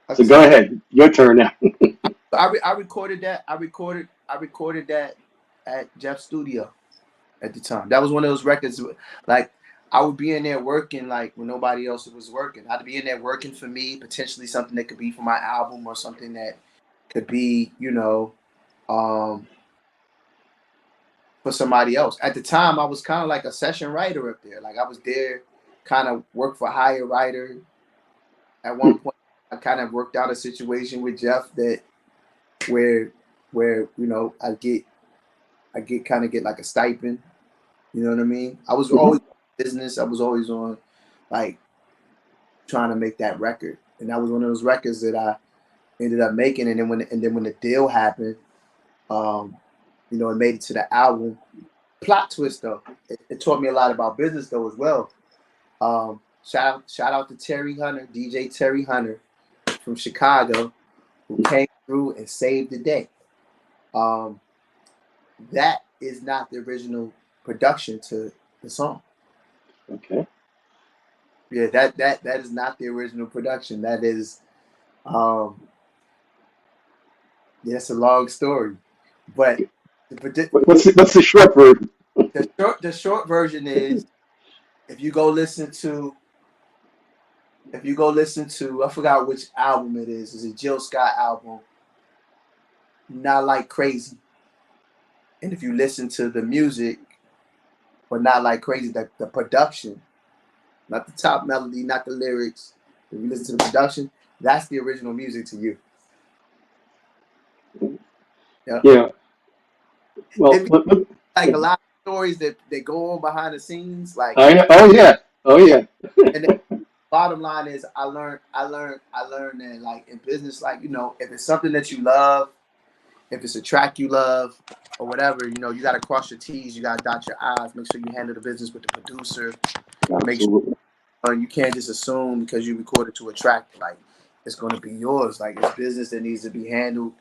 B: I
A: So
B: could see
A: go
B: that.
A: ahead, your turn now.
B: I recorded that. I recorded that at Jeff's studio at the time. That was one of those records. Like I would be in there working, like when nobody else was working. I'd be in there working for me, potentially something that could be for my album or something that could be, um, for somebody else. At the time, I was kind of like a session writer up there. Like I was there, kind of work for hire writer. At one point, I kind of worked out a situation with Jeff that where I get kind of get like a stipend. You know what I mean? I was
A: Hmm.
B: always in business. I was always on like trying to make that record, and that was one of those records that I ended up making. And then when the deal happened, um, it made it to the album. Plot twist though, it taught me a lot about business though as well. Shout out to Terry Hunter, DJ Terry Hunter from Chicago, who came through and saved the day. Um, that is not the original production to the song.
A: Okay.
B: Yeah, that is not the original production. That is, um, yeah, it's a long story, but
A: What's the short version?
B: the short version is if you go listen to I forgot which album it is. It's a Jill Scott album, Not Like Crazy. And if you listen to the music, but Not Like Crazy, the production, not the top melody, not the lyrics. If you listen to the production, that's the original music to you. Yeah.
A: Yeah. Well,
B: It like a lot of stories that go on behind the scenes. Like,
A: I know. Oh yeah. Oh yeah.
B: and the bottom line is, I learned that like in business, like if it's something that you love, if it's a track you love, or whatever, you got to cross your T's, you got to dot your I's, make sure you handle the business with the producer, make sure
A: Absolutely.
B: you can't just assume because you recorded to a track like it's going to be yours. Like it's business that needs to be handled,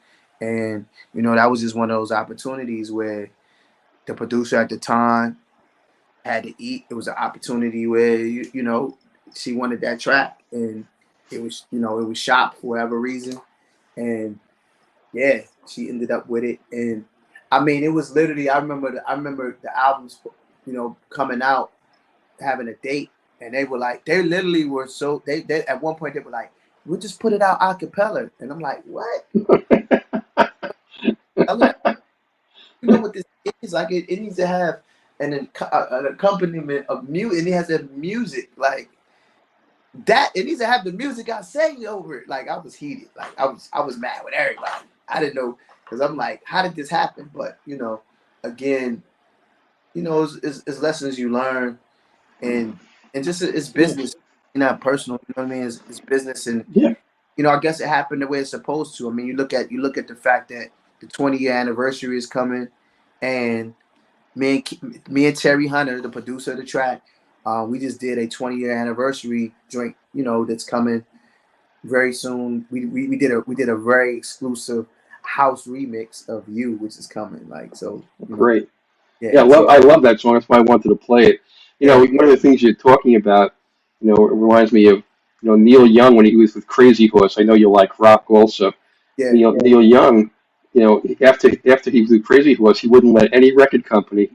B: and that was just one of those opportunities where the producer at the time had to eat. It was an opportunity where she wanted that track, and it was shot for whatever reason, and yeah, she ended up with it. And I mean, it was literally I remember the albums, coming out, having a date, and they literally were so they at one point they were like, we'll just put it out a cappella, and I'm like, what? I'm like, you know what this is? Like it needs to have an accompaniment of music, and it has that music like that. It needs to have the music I sang over it. Like I was heated. Like I was mad with everybody. I didn't know because I'm like, how did this happen? But again, it's lessons you learn, and just it's
A: Yeah.
B: business, not personal. You know what I mean? It's business, and
A: Yeah.
B: I guess it happened the way it's supposed to. I mean, you look at the fact that the 20-year anniversary is coming, and me and Terry Hunter, the producer of the track, we just did a 20-year anniversary drink. That's coming very soon. We did a very exclusive house remix of You, which is coming. Like so,
A: Great. Yeah.
B: yeah. So
A: I love that song. That's why I wanted to play it.
B: yeah,
A: One of the things you're talking about, it reminds me of, Neil Young when he was with Crazy Horse. I know you like rock also.
B: yeah,
A: Neil Young, after he was with Crazy Horse, he wouldn't let any record company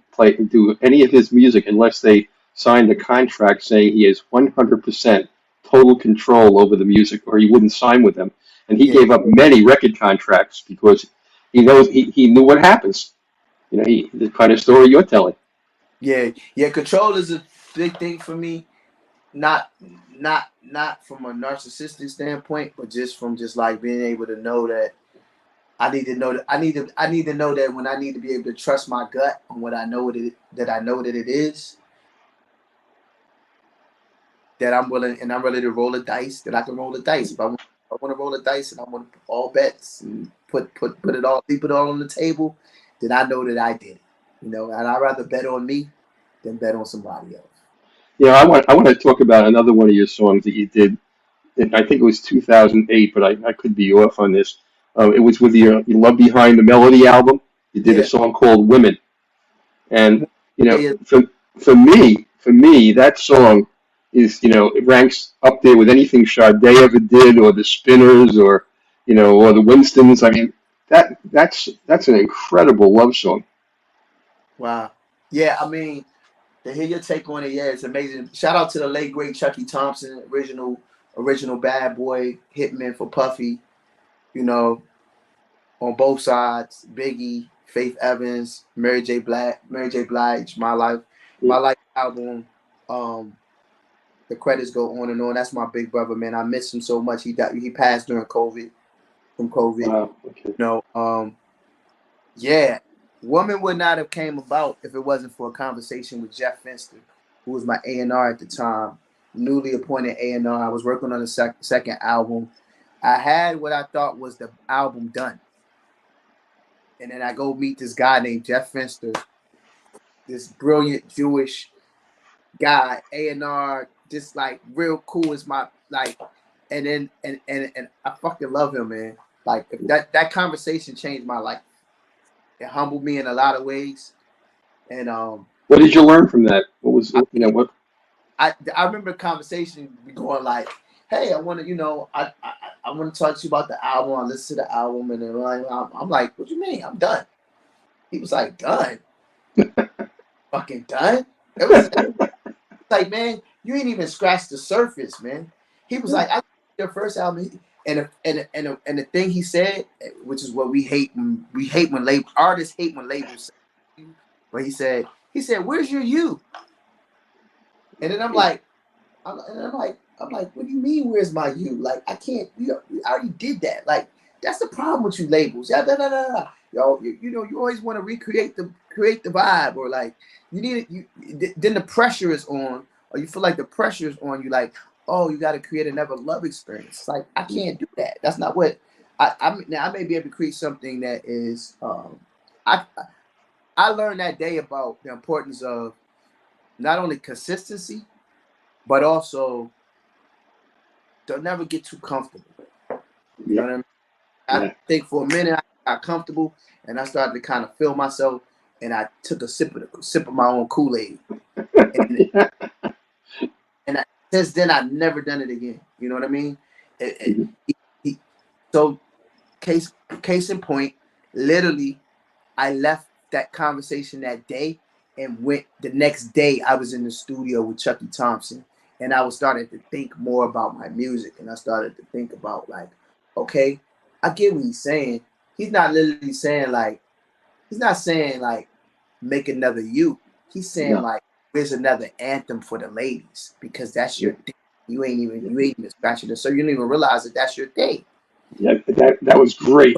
A: do any of his music unless they signed a contract saying he has 100% total control over the music, or he wouldn't sign with them. And he
B: yeah,
A: gave up many record contracts because he knew what happens. The kind of story you're telling.
B: yeah. Control is a big thing for me. Not not from a narcissistic standpoint, but just from just like being able to know that I need to know that I need to know that when I need to be able to trust my gut on what I know that it is, that I'm ready to roll the dice, that I can roll the dice. If I want to roll the dice and I want to put all bets and leave it all on the table, then I know that I did it. And I'd rather bet on me than bet on somebody else.
A: I want to talk about another one of your songs that you did. I think it was 2008, but I could be off on this. It was with your Love Behind the Melody album. You did a
B: Yeah.
A: song called Women. And
B: Yeah, yeah.
A: for me, that song, is, it ranks up there with anything Sade ever did, or the Spinners, or or the Winstons. I mean, that's an incredible love song.
B: Wow. Yeah, I mean, to hear your take on it, yeah, it's amazing. Shout out to the late great Chucky Thompson, original bad boy hitman for Puffy. You know, on both sides, Biggie, Faith Evans, Mary J. Blige, My Life album. Um, the credits go on and on. That's my big brother, man. I miss him so much. He died. He passed during COVID, from COVID.
A: Wow. Okay.
B: Yeah, Woman would not have came about if it wasn't for a conversation with Jeff Finster, who was my A&R at the time, newly appointed A&R. I was working on the second album. I had what I thought was the album done. And then I go meet this guy named Jeff Finster, this brilliant Jewish guy, A&R, just like real cool as my, like, and then, and I fucking love him, man. Like, that conversation changed my life. It humbled me in a lot of ways. And
A: What did you learn from that? What was what?
B: I remember the conversation going like, "Hey, I want to, I want to talk to you about the album. I listened to the album, and then I'm like, what do you mean? I'm done." He was like, "Done? Fucking done?" It was like, man, you ain't even scratched the surface, man. He was like, "I your first album." And the thing he said, which is what we hate when artists hate when labels say, but he said, "Where's your you?" And then I'm like, what do you mean? Where's my you? Like, I can't. We already did that. Like, that's the problem with you labels. Yeah, Yo, you always want to create the vibe, or like you need it. Then the pressure is on, or you feel like the pressure is on you. Like, oh, you got to create another love experience. Like, I can't do that. That's not what now I may be able to create something that is. I learned that day about the importance of not only consistency, but also don't never get too comfortable. You know what I mean? I think for a minute I got comfortable, and I started to kind of feel myself, and I took a sip of my own Kool-Aid. And since then, I've never done it again. You know what I mean? So, case in point, literally, I left that conversation that day and went the next day. I was in the studio with Chucky Thompson, and I was starting to think more about my music, and I started to think about, like, okay, I get what he's saying. He's not literally saying like, make another you. He's saying like, there's another anthem for the ladies, because that's your thing. You ain't even scratching it, so you don't even realize that that's your thing.
A: Yeah, that was great.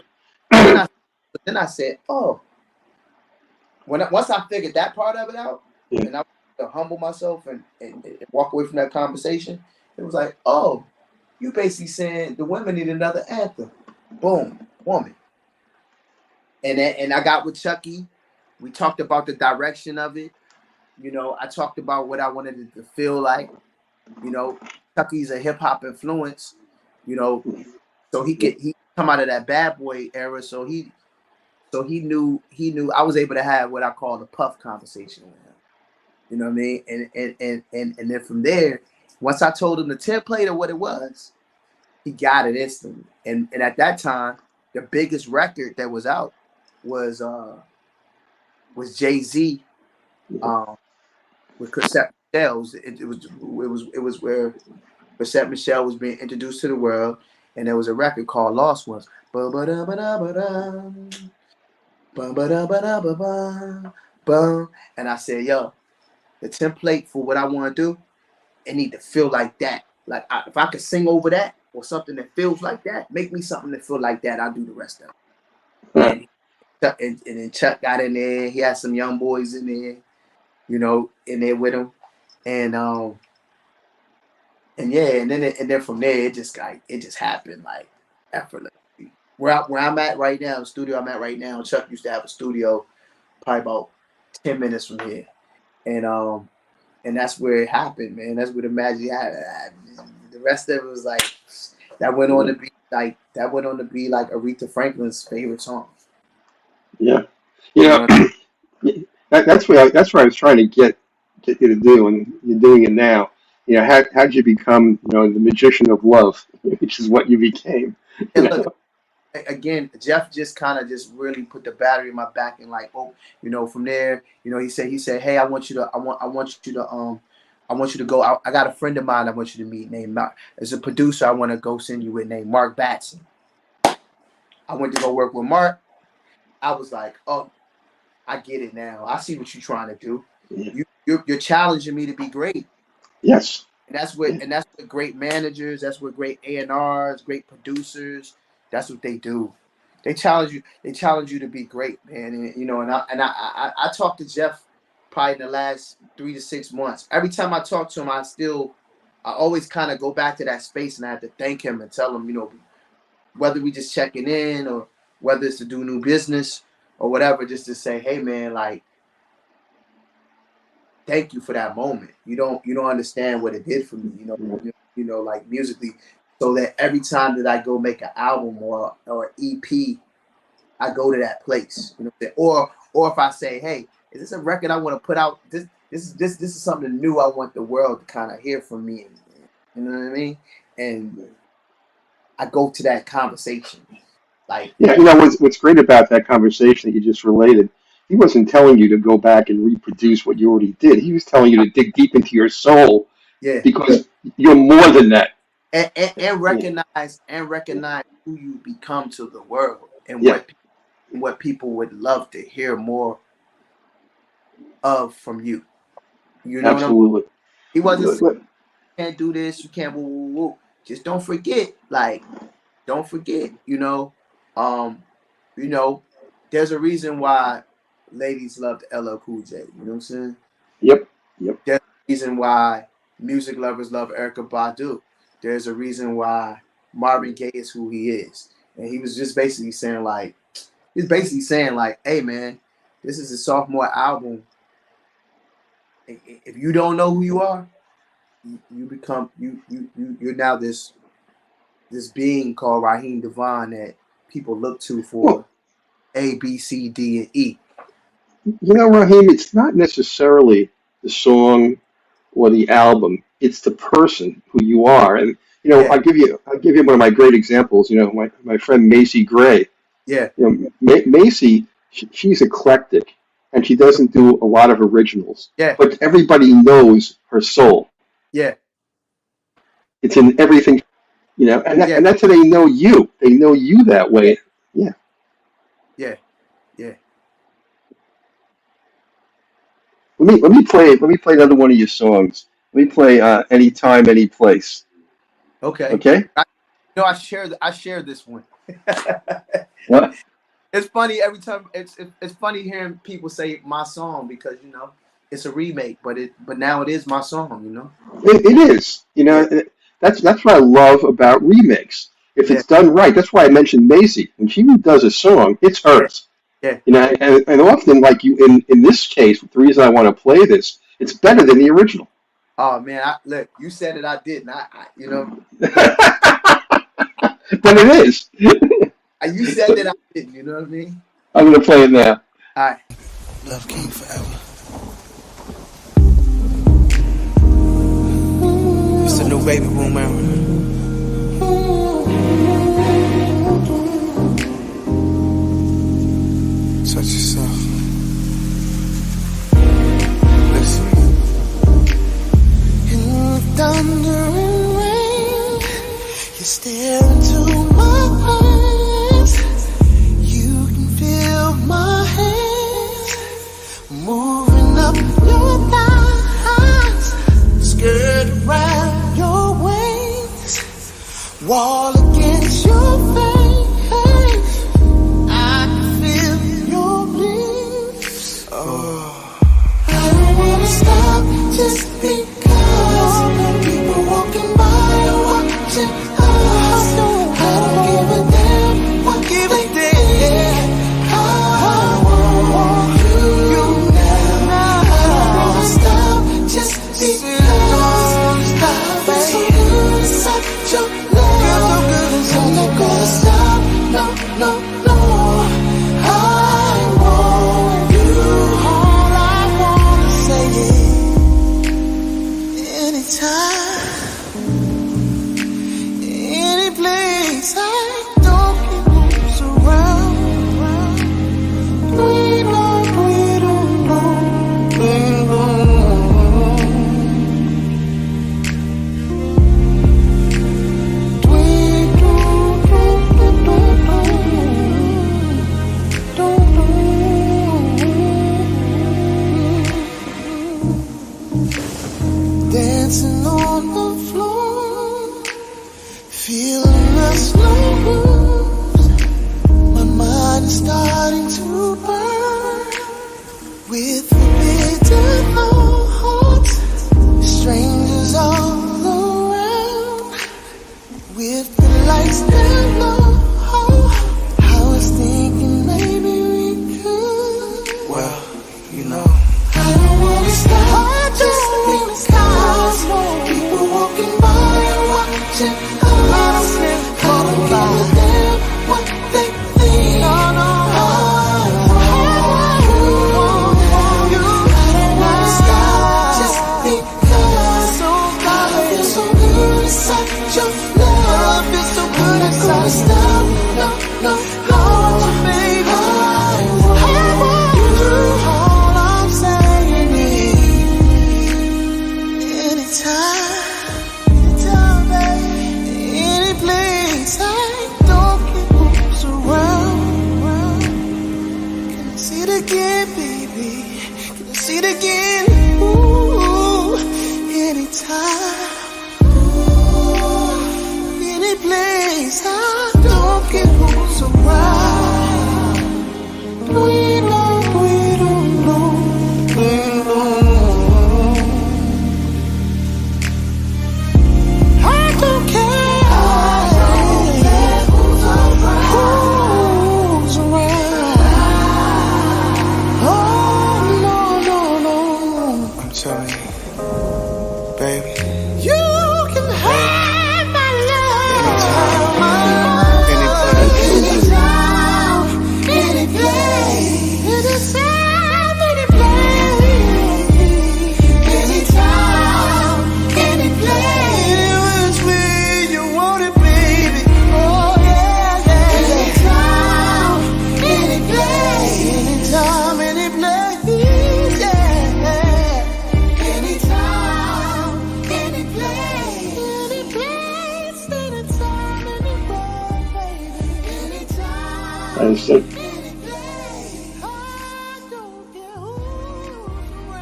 B: Then I said, oh, once I figured that part of it out, and I to humble myself and walk away from that conversation, it was like, oh, you basically saying the women need another anthem. Boom, woman. And I got with Chucky. We talked about the direction of it. I talked about what I wanted it to feel like. Chucky's a hip hop influence. So he come out of that bad boy era. So he knew I was able to have what I call the Puff conversation with him. You know what I mean? And then from there, once I told him the template of what it was, he got it instantly. And at that time, the biggest record that was out was Jay-Z with Chrisette Michelle. It was where Chrisette Michelle was being introduced to the world, and there was a record called Lost Ones. And I said, yo, the template for what I want to do, it need to feel like that. Like, if I could sing over that or something that feels like that, make me something that feel like that, I'll do the rest of it. And then Chuck got in there. He had some young boys in there, in there with him. And then from there, it just happened like effortlessly. Where I'm at right now, the studio I'm at right now, Chuck used to have a studio probably about 10 minutes from here. And that's where it happened, man. That's where the magic happened. The rest of it was like, that went on to be like Aretha Franklin's favorite song.
A: Yeah, that's what I was trying to get you to do, and you're doing it now. how'd you become, the magician of love, which is what you became, you
B: And look,
A: know?
B: again, Jeff just kind of just really put the battery in my back and like, oh, from there, he said, hey, I want you to go out. I got a friend of mine I want you to meet named Mark. As a producer, I want to go send you with named Mark Batson. I went to go work with Mark. I was like, oh, I get it now. I see what you're trying to do.
A: Yeah.
B: You're challenging me to be great.
A: Yes.
B: And that's what great managers, that's what great A&Rs, great producers, that's what they do. They challenge you to be great, man. And I talked to Jeff probably in the last 3 to 6 months. Every time I talk to him, I always kind of go back to that space and I have to thank him and tell him, whether we just checking in or whether it's to do new business or whatever, just to say, hey man, like, thank you for that moment. You don't understand what it did for me, like musically. So that every time that I go make an album or EP, I go to that place. Or if I say, hey, is this a record I want to put out? This is something new I want the world to kind of hear from me. You know what I mean? And I go to that conversation. Like,
A: Yeah, what's great about that conversation that you just related, he wasn't telling you to go back and reproduce what you already did. He was telling you to dig deep into your soul
B: yeah.
A: because you're more than that.
B: And recognize who you become to the world and
A: Yeah.
B: what people would love to hear more of from you. You know
A: Absolutely.
B: what I mean? He wasn't saying,
A: Look,
B: you can't do this, you can't woo, woo, woo. Just don't forget, there's a reason why ladies loved LL Cool J. You know what I'm saying?
A: Yep.
B: There's a reason why music lovers love Erykah Badu. There's a reason why Marvin Gaye is who he is. And he was just basically saying like, hey man, this is a sophomore album. If you don't know who you are, you're now this being called Raheem DeVaughn that people look to for A, B, C, D, and E.
A: Raheem, it's not necessarily the song or the album. It's the person who you are. And
B: Yeah.
A: I'll give you one of my great examples. My friend Macy Gray.
B: Yeah.
A: Macy, she's eclectic, and she doesn't do a lot of originals.
B: Yeah.
A: But everybody knows her soul.
B: Yeah.
A: It's in everything, and that's how they know you. They know you that way. Yeah.
B: Yeah.
A: Let me play another one of your songs. Let me play Anytime, Any Place.
B: Okay.
A: Okay?
B: I share this one.
A: What?
B: It's funny every time. It's funny hearing people say my song because it's a remake, but now it is my song.
A: It is. That's what I love about remakes. If it's done right, that's why I mentioned Macy. When she does a song, it's hers.
B: Yeah.
A: And often, like in this case, the reason I want to play this, it's better than the original.
B: Oh man, look, you said it, I didn't.
A: But it is.
B: You said that, I didn't. You know what I mean?
A: I'm gonna play it now.
B: All right.
C: Love King forever. It's a new baby boom era. Touch yourself. Listen. In the thunder and rain, you stare into my eyes. You can feel my hands moving up your thighs, skirt around your waist, wall against your face. I can feel your bliss. Oh, I don't wanna stop just because people walking by are watching us. I don't give a damn what they think. I want you now. I don't wanna stop just because life is so good, such a love. So I'm not gonna stop, no. I want you. All I wanna say is anytime.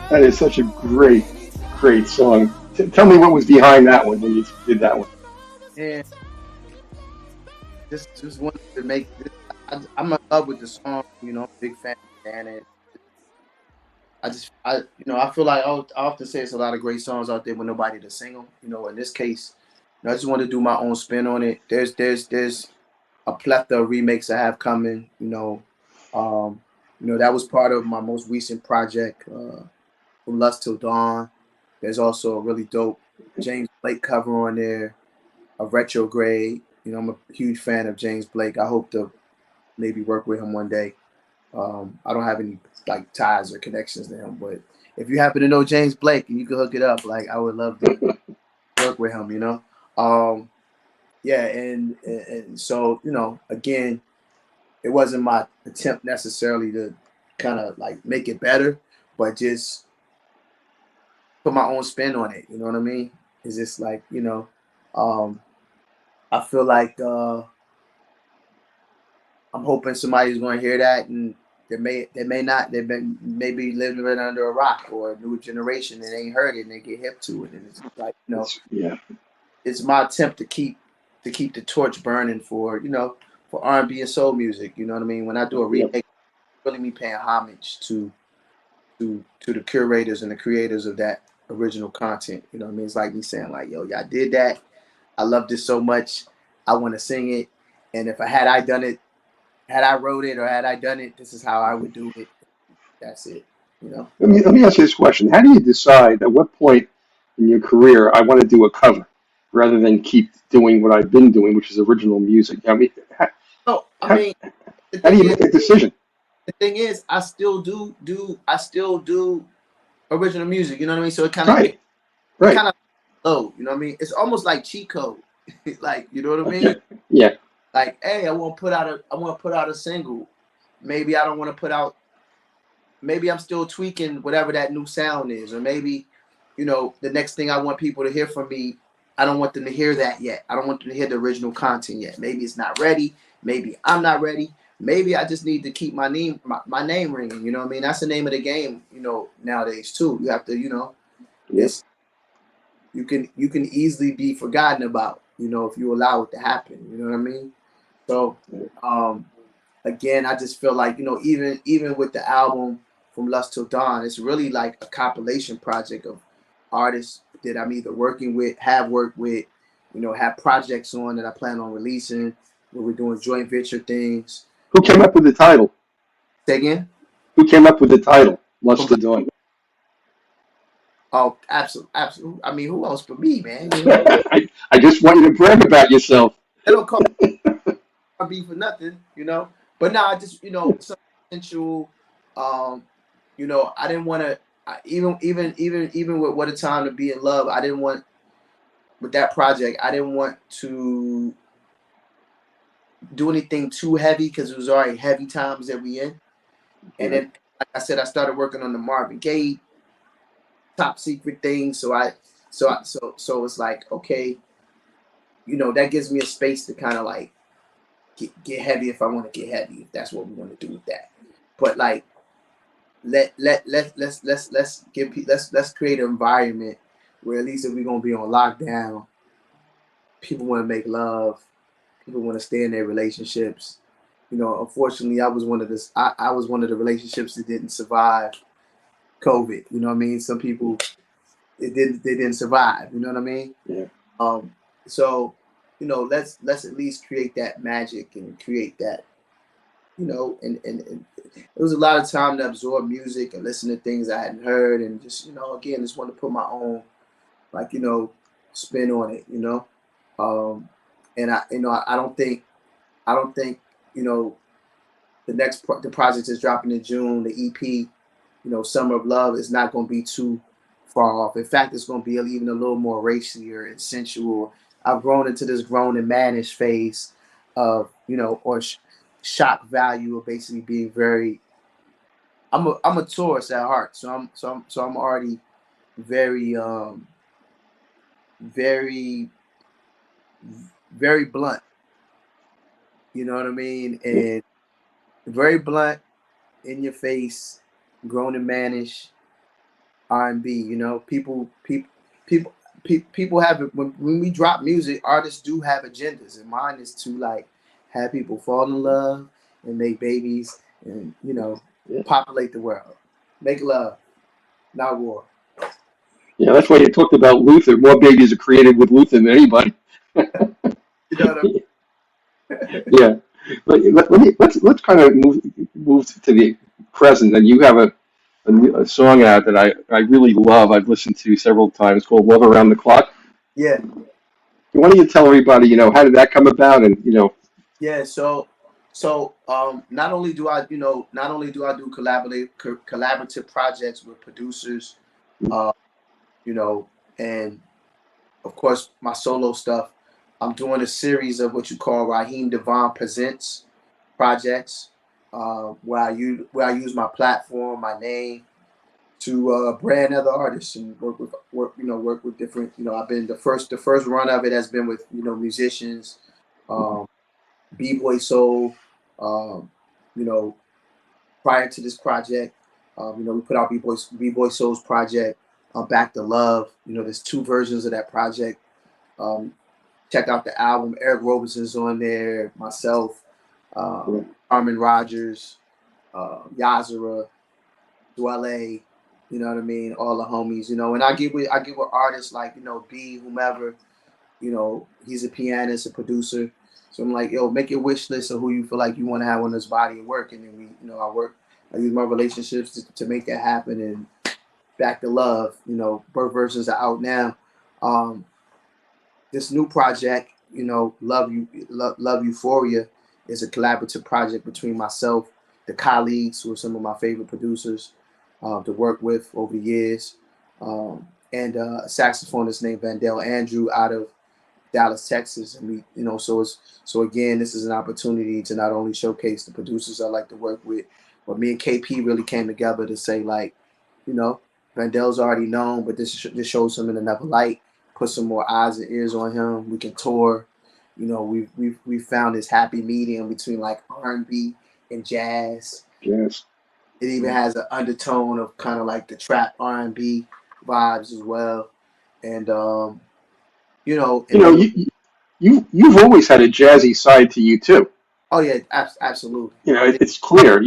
A: That is such a great, great song. Tell me what was behind that one when you did that one.
B: And just wanted to make this. I'm in love with the song. You know, big fan of Janet. I feel like I often say it's a lot of great songs out there with nobody to sing them. You know, in this case, I just want to do my own spin on it. There's a plethora of remakes I have coming. That was part of my most recent project, From Lust Till Dawn. There's also a really dope James Blake cover on there, a Retrograde. You know, I'm a huge fan of James Blake. I hope to maybe work with him one day. I don't have any like ties or connections to him, but if you happen to know James Blake and you can hook it up, like I would love to work with him. And so again, it wasn't my attempt necessarily to kind of like make it better, but just put my own spin on it. You know what I mean? It's just like I feel like I'm hoping somebody's going to hear that, and they may not. They've been maybe living right under a rock, or a new generation and they ain't heard it and they get hip to it, and it's like it's my attempt to keep the torch burning for R&B and soul music. You know what I mean? When I do a remake, really me paying homage to the curators and the creators of that original content. You know what I mean? It's like me saying like, yo, y'all did that. I love this so much. I want to sing it. And if had I wrote it or had I done it, this is how I would do it. That's it.
A: Let me ask you this question. How do you decide at what point in your career I want to do a cover rather than keep doing what I've been doing, which is original music? I mean, how do you make a decision?
B: The thing is, I still do original music. You know what I mean? So it kind of kind of low. You know what I mean? It's almost like cheat code. Like, you know what I mean?
A: Okay. Yeah.
B: Like, hey, I want to put out a single. Maybe I don't want to put out. Maybe I'm still tweaking whatever that new sound is, or maybe, the next thing I want people to hear from me, I don't want them to hear that yet. I don't want them to hear the original content yet. Maybe it's not ready. Maybe I'm not ready. Maybe I just need to keep my name ringing. You know what I mean? That's the name of the game. Nowadays too. You have to, yes. You can easily be forgotten about. If you allow it to happen. You know what I mean? So, again, I just feel like even with the album From Lust Till Dawn, it's really like a compilation project of artists that I'm either working with, have worked with, have projects on that I plan on releasing, where we're doing joint venture things.
A: Who came up with the title?
B: Say again?
A: Who came up with the title, Lust Till Dawn?
B: Oh, absolutely, absolutely. I mean, who else but me, man? You know,
A: I just want you to brag about yourself.
B: they don't call R&B for nothing, you know. But nah, I just something sensual. Um, I didn't want to. Even with What a Time to Be in Love, I didn't want with that project. I didn't want to do anything too heavy because it was already heavy times that we in. And then, like I said, I started working on the Marvin Gaye Top Secret thing. So it's like, okay, that gives me a space to kind of like get heavy if I want to get heavy, if that's what we want to do with that. But like, let's create an environment where at least if we're gonna be on lockdown, people want to make love, people want to stay in their relationships. Unfortunately, I was one of this. I was one of the relationships that didn't survive COVID. You know what I mean? Some people they didn't survive. You know what I mean?
A: Yeah.
B: So let's at least create that magic and create that. And it was a lot of time to absorb music and listen to things I hadn't heard, and just again, just want to put my own spin on it. And I don't think the project is dropping in June. The EP, Summer of Love, is not going to be too far off. In fact, it's going to be even a little more racier and sensual. I've grown into this grown and mannish phase of or shock value of basically being very. I'm a tourist at heart, so I'm already very very very blunt. You know what I mean? And very blunt, in your face, grown and mannish R&B. People have it when we drop music. Artists do have agendas, and mine is to like have people fall in love and make babies and populate the world, make love, not war.
A: Yeah, that's why you talked about Luther. More babies are created with Luther than anybody.
B: You know what I mean?
A: Yeah, but let's kind of move to the present. And you have a song out that I really love. I've listened to several times called "Love Around the Clock."
B: Yeah.
A: Why don't you tell everybody, how did that come about? And
B: Yeah. So not only do I do collaborative projects with producers, uh, and of course my solo stuff. I'm doing a series of what you call Raheem DeVaughn Presents projects, where I use my platform, my name, to brand other artists and work with different. I've been the first run of it has been with musicians, B-boy soul. Um, you know, Prior to this project, we put out B-boy soul's project, Back to Love. There's two versions of that project. Um, Check out the album. Eric Robinson's on there. Myself, Armin Rogers, Yazara, Dwelle. You know what I mean? All the homies. And I get with artists like B, whomever. He's a pianist, a producer. So I'm like, yo, make your wish list of who you feel like you want to have on this body of work, and then I use my relationships to make that happen. And Back to Love. Both versions are out now. This new project, Love Euphoria, is a collaborative project between myself, the colleagues who are some of my favorite producers to work with over the years, and a saxophonist named Vandell Andrew out of Dallas, Texas. And so again, this is an opportunity to not only showcase the producers I like to work with, but me and KP really came together to say, like, Vandell's already known, but this shows him in another light. Put some more eyes and ears on him. We can tour. We've found this happy medium between like R&B and jazz.
A: yes,
B: It even has an undertone of kind of like the trap R&B vibes as well. And
A: you've always had a jazzy side to you too.
B: oh yeah, absolutely.
A: It's clear.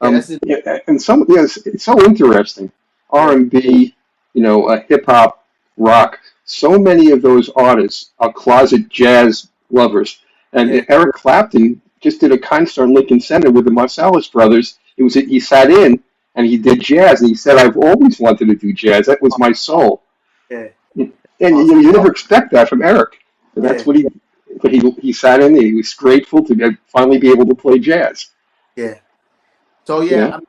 B: That's it.
A: Yeah, and it's so interesting. R&B, hip hop, rock. So many of those artists are closet jazz lovers. And
B: Yeah.
A: Eric Clapton just did a concert in Lincoln Center with the Marsalis brothers. He sat in, and he did jazz, and he said, "I've always wanted to do jazz. That was my soul."
B: Yeah.
A: And you never expect that from Eric. But that's
B: Yeah.
A: what he sat in there. He was grateful to finally be able to play jazz.
B: Yeah. So
A: You
B: yeah,
A: know?
B: I mean,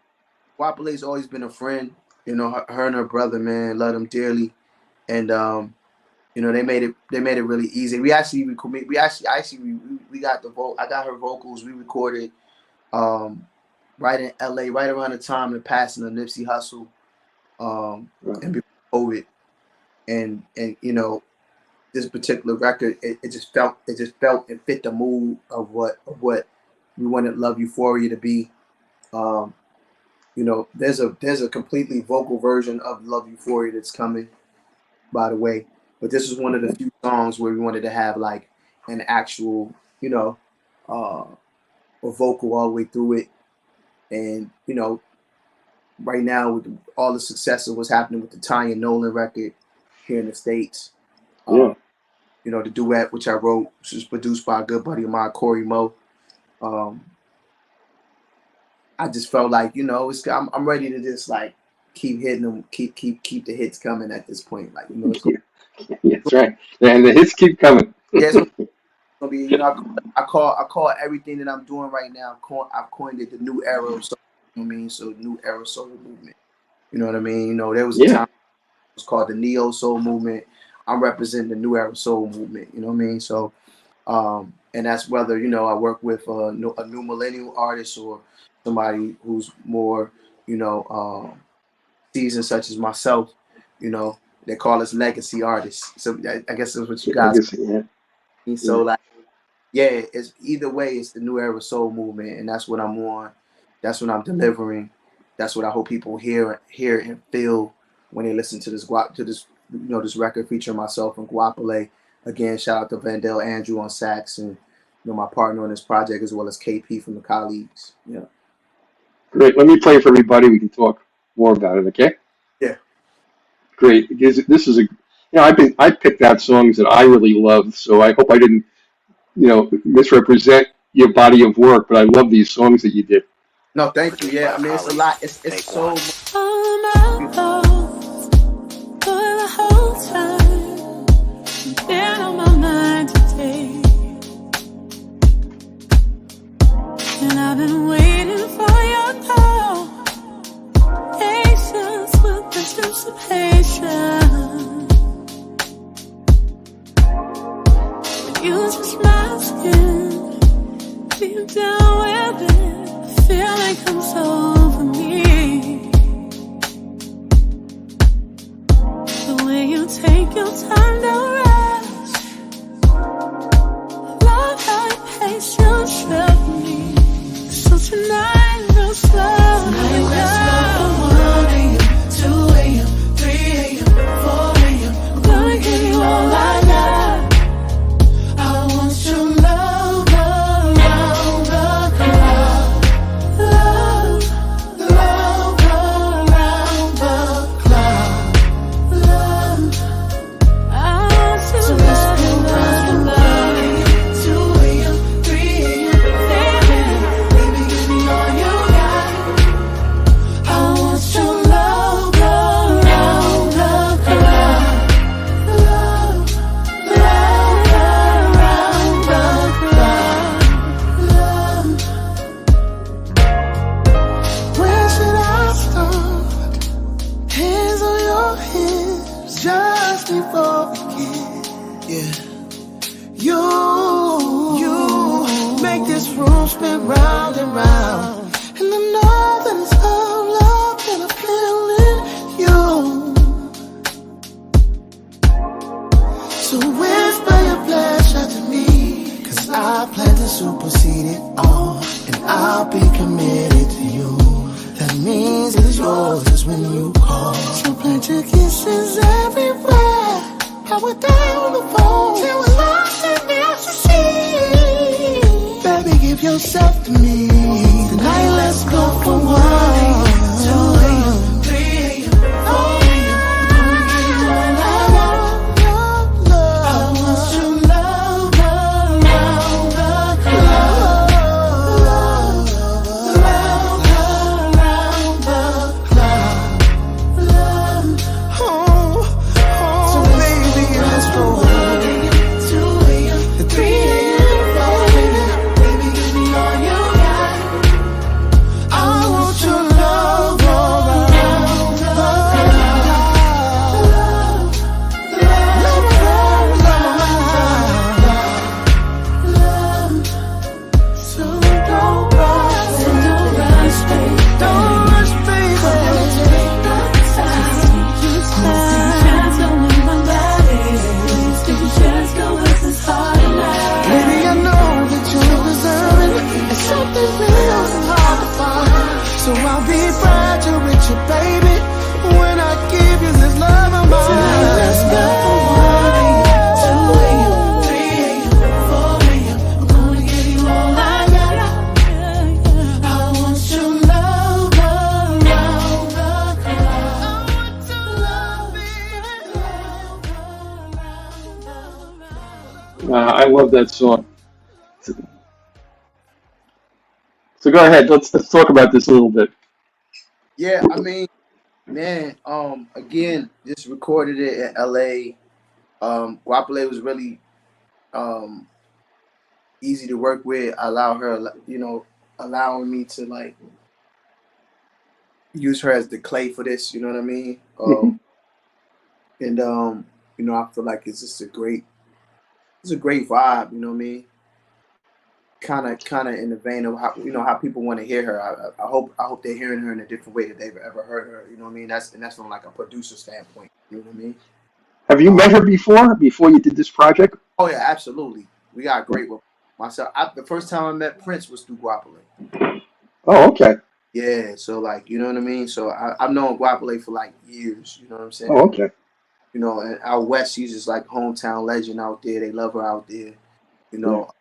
B: Guapale's always been a friend. You know, her and her brother, man, love them dearly, and you know, they made it really easy. We got the vote. I got her vocals. We recorded right in LA, right around the time of the passing of Nipsey Hussle, and before COVID, and you know, this particular record, it just felt and fit the mood of what we wanted Love Euphoria to be. You know, there's a completely vocal version of Love Euphoria that's coming, by the way. But this is one of the few songs where we wanted to have like an actual, you know, a vocal all the way through it. And, you know, right now with all the success of what's happening with the Tanya Nolan record here in the States,
A: Yeah.
B: you know, the duet, which I wrote, which was produced by a good buddy of mine, Corey Moe. I just felt like, you know, I'm ready to just like keep hitting them, keep the hits coming at this point. Like, you know, it's
A: Yeah, that's right. And the hits keep coming.
B: yeah, it's gonna be, you know, I call everything that I'm doing right now. I've coined it the new era of soul. You know what I mean? So new era soul movement. You know what I mean? You know, there was a time it was called the neo soul movement. I'm representing the new era soul movement. You know what I mean? So, and that's whether, you know, I work with a new millennial artist or somebody who's more, you know, seasoned, such as myself. You know, they call us legacy artists. So I guess that's what you guys. So like, yeah, it's either way. It's the new era soul movement, and that's what I'm on. That's what I'm delivering. That's what I hope people hear and feel when they listen to this this record featuring myself and Guapale. Again, shout out to Vandell Andrew on sax and, you know, my partner on this project, as well as KP from the Colleagues. Yeah.
A: Great. Let me play for everybody. We can talk more about it. Okay.
B: Yeah.
A: Great. Because this is I picked out songs that I really love, so I hope I didn't, you know, misrepresent your body of work. But I love these songs that you did.
B: No, thank you. Yeah, I mean, it's a lot. It's so much.
C: For the whole time, been on my mind today, and I've been waiting for your call. Patience with anticipation. When you touch my skin, deep down within, the feeling comes over me. The way you take your time to rest, love how you pace your trip me. So tonight real slow. Tonight let's go from 1 a.m., 2 a.m., 3 a.m., 4 a.m. I'm gonna give you all I got. I want your love around the clock. Love around the clock. Love. I want your love around the clock. 2 a.m., 3 a.m., baby, give me all you got. I want your love around the clock. Love around the clock. Love. Where should I start? Hands on your hips, just before we begin. Yeah. You make this room spin round and round, and I know that it's all love that I feel in you. So whisper your pleasure to me, 'cause I plan to supersede it all, and I'll be committed to you. That means it's yours just when you call. So plant your kisses everywhere, power down the phone till we're lost in ecstasy. Baby, give yourself to me. Tonight let's go for 1, 2 a.m., 3 a.m., 4 a.m. I'm gonna give you all I got. I want your love around the clock. Love around the
A: I love that song. So, so go ahead. Let's talk about this a little bit.
B: Yeah, I mean, man, again, just recorded it in LA. Guapole was really um easy to work with. I allow her, allowing me to like use her as the clay for this, you know what I mean? And I feel like it's a great vibe, you know what I mean? Kind of in the vein of how people want to hear her. I hope they're hearing her in a different way that they've ever heard her. You know what I mean? That's from like a producer standpoint. You know what I mean?
A: Have you
B: Um,
A: met her before you did this project?
B: oh yeah, absolutely. We got great with myself. The first time I met Prince was through Guapole.
A: Oh, okay.
B: Yeah, so like you know what I mean. So I've known Guapole for like years. You know what I'm
A: Oh,
B: saying?
A: okay.
B: And out west, she's just like hometown legend out there. They love her out there. You
A: Yeah.
B: know,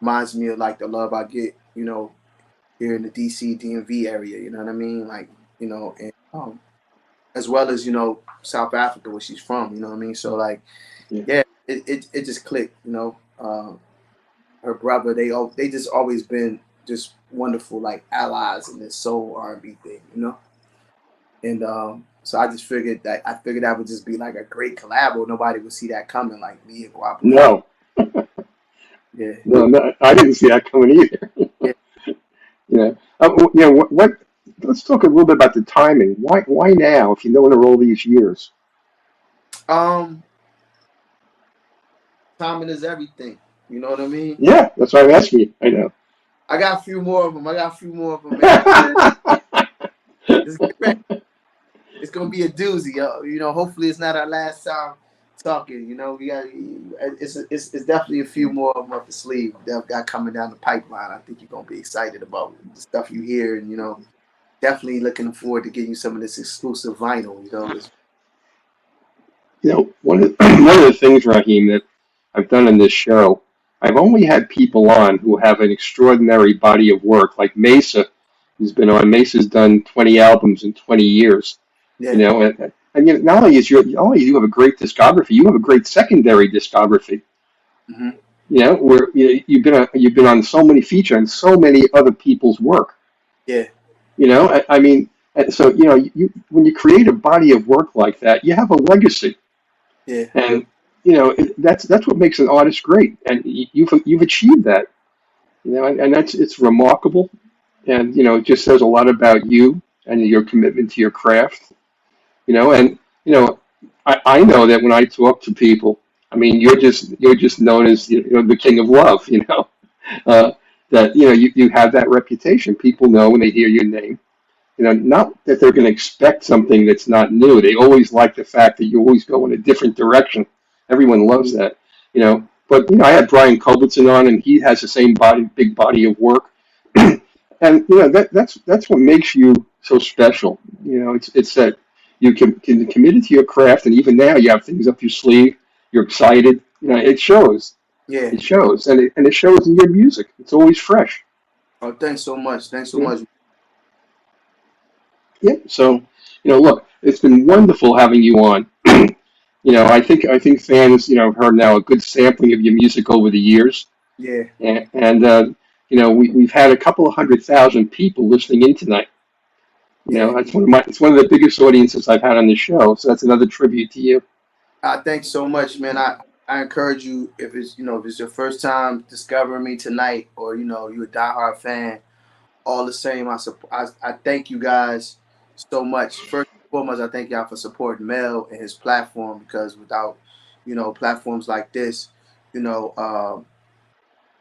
B: reminds me of like the love I get. Here in the DC DMV area. You know what I mean? Like and as well as South Africa, where she's from. You know what I mean? So like,
A: Yeah.
B: yeah, it just clicked. Her brother, they just always been just wonderful like allies in this soul R&B thing. And so I figured that would just be like a great collab. Nobody would see that coming, like me and Guapole.
A: No,
B: Yeah,
A: no, I didn't see that coming either.
B: yeah.
A: Yeah. What? Let's talk a little bit about the timing. Why now? If you've known her all these years.
B: Um, Timing is everything. You know what I mean?
A: Yeah, that's why I'm asking you. I know.
B: I got a few more of them. Man. Just get ready. It's gonna be a doozy. Hopefully it's not our last time talking. We got it's definitely a few more of them up the sleeve that got coming down the pipeline. I think you're gonna be excited about the stuff you hear, and definitely looking forward to getting you some of this exclusive vinyl.
A: One of the things, Raheem, that I've done in this show, I've only had people on who have an extraordinary body of work, like Mesa, who's been on. Mesa's done 20 albums in 20 years.
B: Yeah.
A: Not only not only do you have a great discography, you have a great secondary discography.
B: Hmm.
A: Where you've been on so many features and so many other people's work.
B: Yeah.
A: I mean, so when you create a body of work like that, you have a legacy,
B: Yeah.
A: and that's what makes an artist great, and you've achieved that. And it's remarkable, and it just says a lot about you and your commitment to your craft. And I know that when I talk to people, I mean, you're just known as the king of love. Uh, that you have that reputation. People know when they hear your name. Not that they're going to expect something that's not new. They always like the fact that you always go in a different direction. Everyone loves that. But I had Brian Culbertson on, and he has the same big body of work, and that's what makes you so special. It's that you can committed to your craft, and even now you have things up your sleeve. You're excited. It shows.
B: Yeah.
A: It shows, and it shows in your music. It's always fresh.
B: Oh, thanks so much. Thanks so
A: Yeah.
B: much.
A: Yeah. So, look, it's been wonderful having you on. I think fans, have heard now a good sampling of your music over the years,
B: Yeah.
A: and we've had a couple of 100,000 people listening in tonight.
B: Yeah.
A: It's one of the biggest audiences I've had on the show. So that's another tribute to you.
B: Thanks so much, man. I encourage you, if it's your first time discovering me tonight, or you're a diehard fan, all the same, I thank you guys so much. First and foremost, I thank y'all for supporting Mel and his platform, because without platforms like this,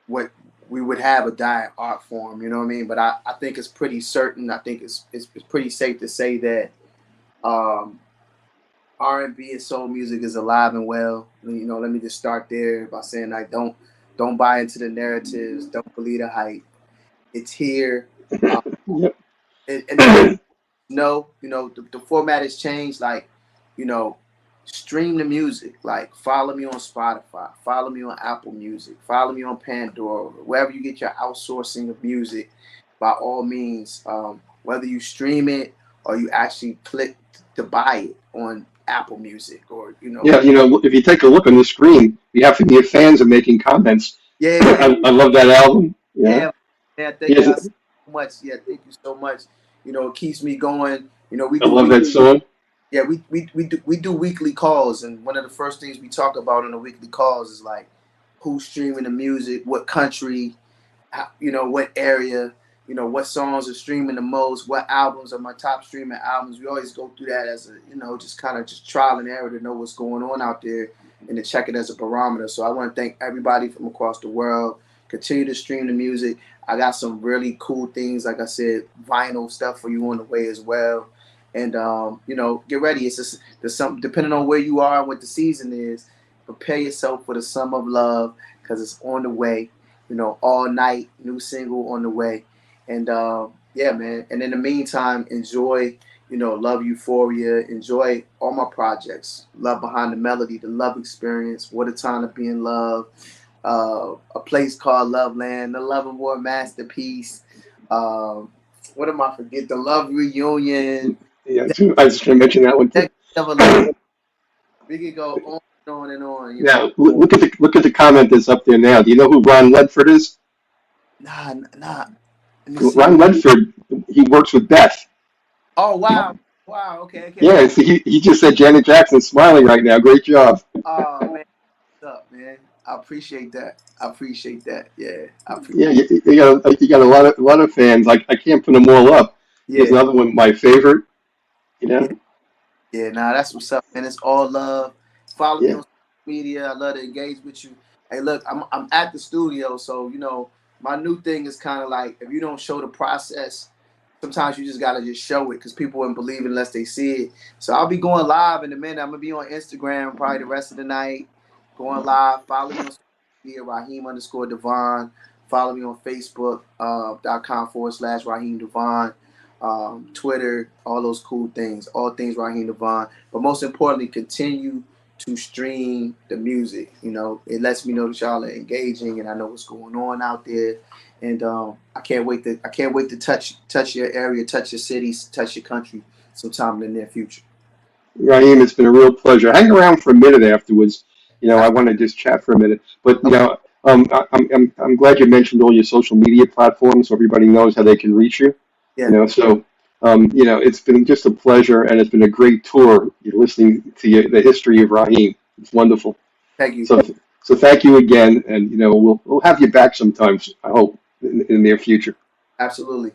B: what we would have a dying art form. You know what I mean? But I think it's pretty certain. I think it's pretty safe to say that um, R&B and soul music is alive and well. Let me just start there by saying, like, don't buy into the narratives. Don't believe the hype. It's here. Um,
A: Yep.
B: and now, the format has changed. Like, stream the music. Like, follow me on Spotify. Follow me on Apple Music. Follow me on Pandora. Wherever you get your outsourcing of music, by all means, whether you stream it or you actually click to buy it on Apple Music or
A: Yeah, if you take a look on the screen, you have to be fans of making comments.
B: yeah,
A: I love that album. Yeah.
B: yeah, yeah. Thank
A: Yes,
B: y'all so much. Yeah, thank you so much. It keeps me going. We
A: I
B: do
A: love that
B: weekly.
A: song.
B: Yeah, we do weekly calls, and one of the first things we talk about in the weekly calls is like who's streaming the music, what country, what area, what songs are streaming the most, what albums are my top streaming albums. We always go through that as a, just kind of just trial and error to know what's going on out there and to check it as a barometer. So I want to thank everybody from across the world. Continue to stream the music. I got some really cool things, like I said, vinyl stuff for you on the way as well. And get ready. It's just there's something depending on where you are and what the season is. Prepare yourself for the summer of love because it's on the way. All night, new single on the way. And yeah, man. And in the meantime, enjoy, Love Euphoria, enjoy all my projects. Love Behind the Melody, The Love Experience, What a Time to Be in Love, A Place Called Love Land, The Love War MasterPeace. What am I forget? The Love Reunion.
A: Yeah, I was going to mention that one too.
B: We could go on and on and on.
A: Now, look at the comment that's up there now. Do you know who Ron Ledford is?
B: Nah. Let me see.
A: Ron Ledford, he works with Beth.
B: Oh wow, okay.
A: Yeah, so he just said Janet Jackson's smiling right now. Great job.
B: Oh man, what's up, man? I appreciate that. Yeah,
A: Yeah, you got a lot of fans. I can't put them all up. Here's
B: yeah,
A: another one, my favorite. You know.
B: yeah. Nah, that's what's up, man. It's all love. Follow me
A: Yeah.
B: on social media. I love to engage with you. Hey, look, I'm at the studio, so my new thing is kind of like if you don't show the process, sometimes you just gotta just show it because people wouldn't believe it unless they see it. So I'll be going live in a minute. I'm gonna be on Instagram probably the rest of the night. Going live. Follow me on social media, Raheem_DeVaughn. Follow me on Facebook.com/Raheem DeVaughn. Twitter, all those cool things, all things Raheem DeVaughn. But most importantly, continue to stream the music. It lets me know that y'all are engaging, and I know what's going on out there. And I can't wait to touch your area, touch your cities, touch your country sometime in the near future.
A: Raheem, it's been a real pleasure. Hang around for a minute afterwards. I want to just chat for a minute. But I'm glad you mentioned all your social media platforms so everybody knows how they can reach you.
B: Yeah.
A: So it's been just a pleasure, and it's been a great tour. You're listening to the history of Raheem. It's wonderful.
B: Thank you.
A: So thank you again, and we'll have you back sometimes. I hope in the near future.
B: Absolutely.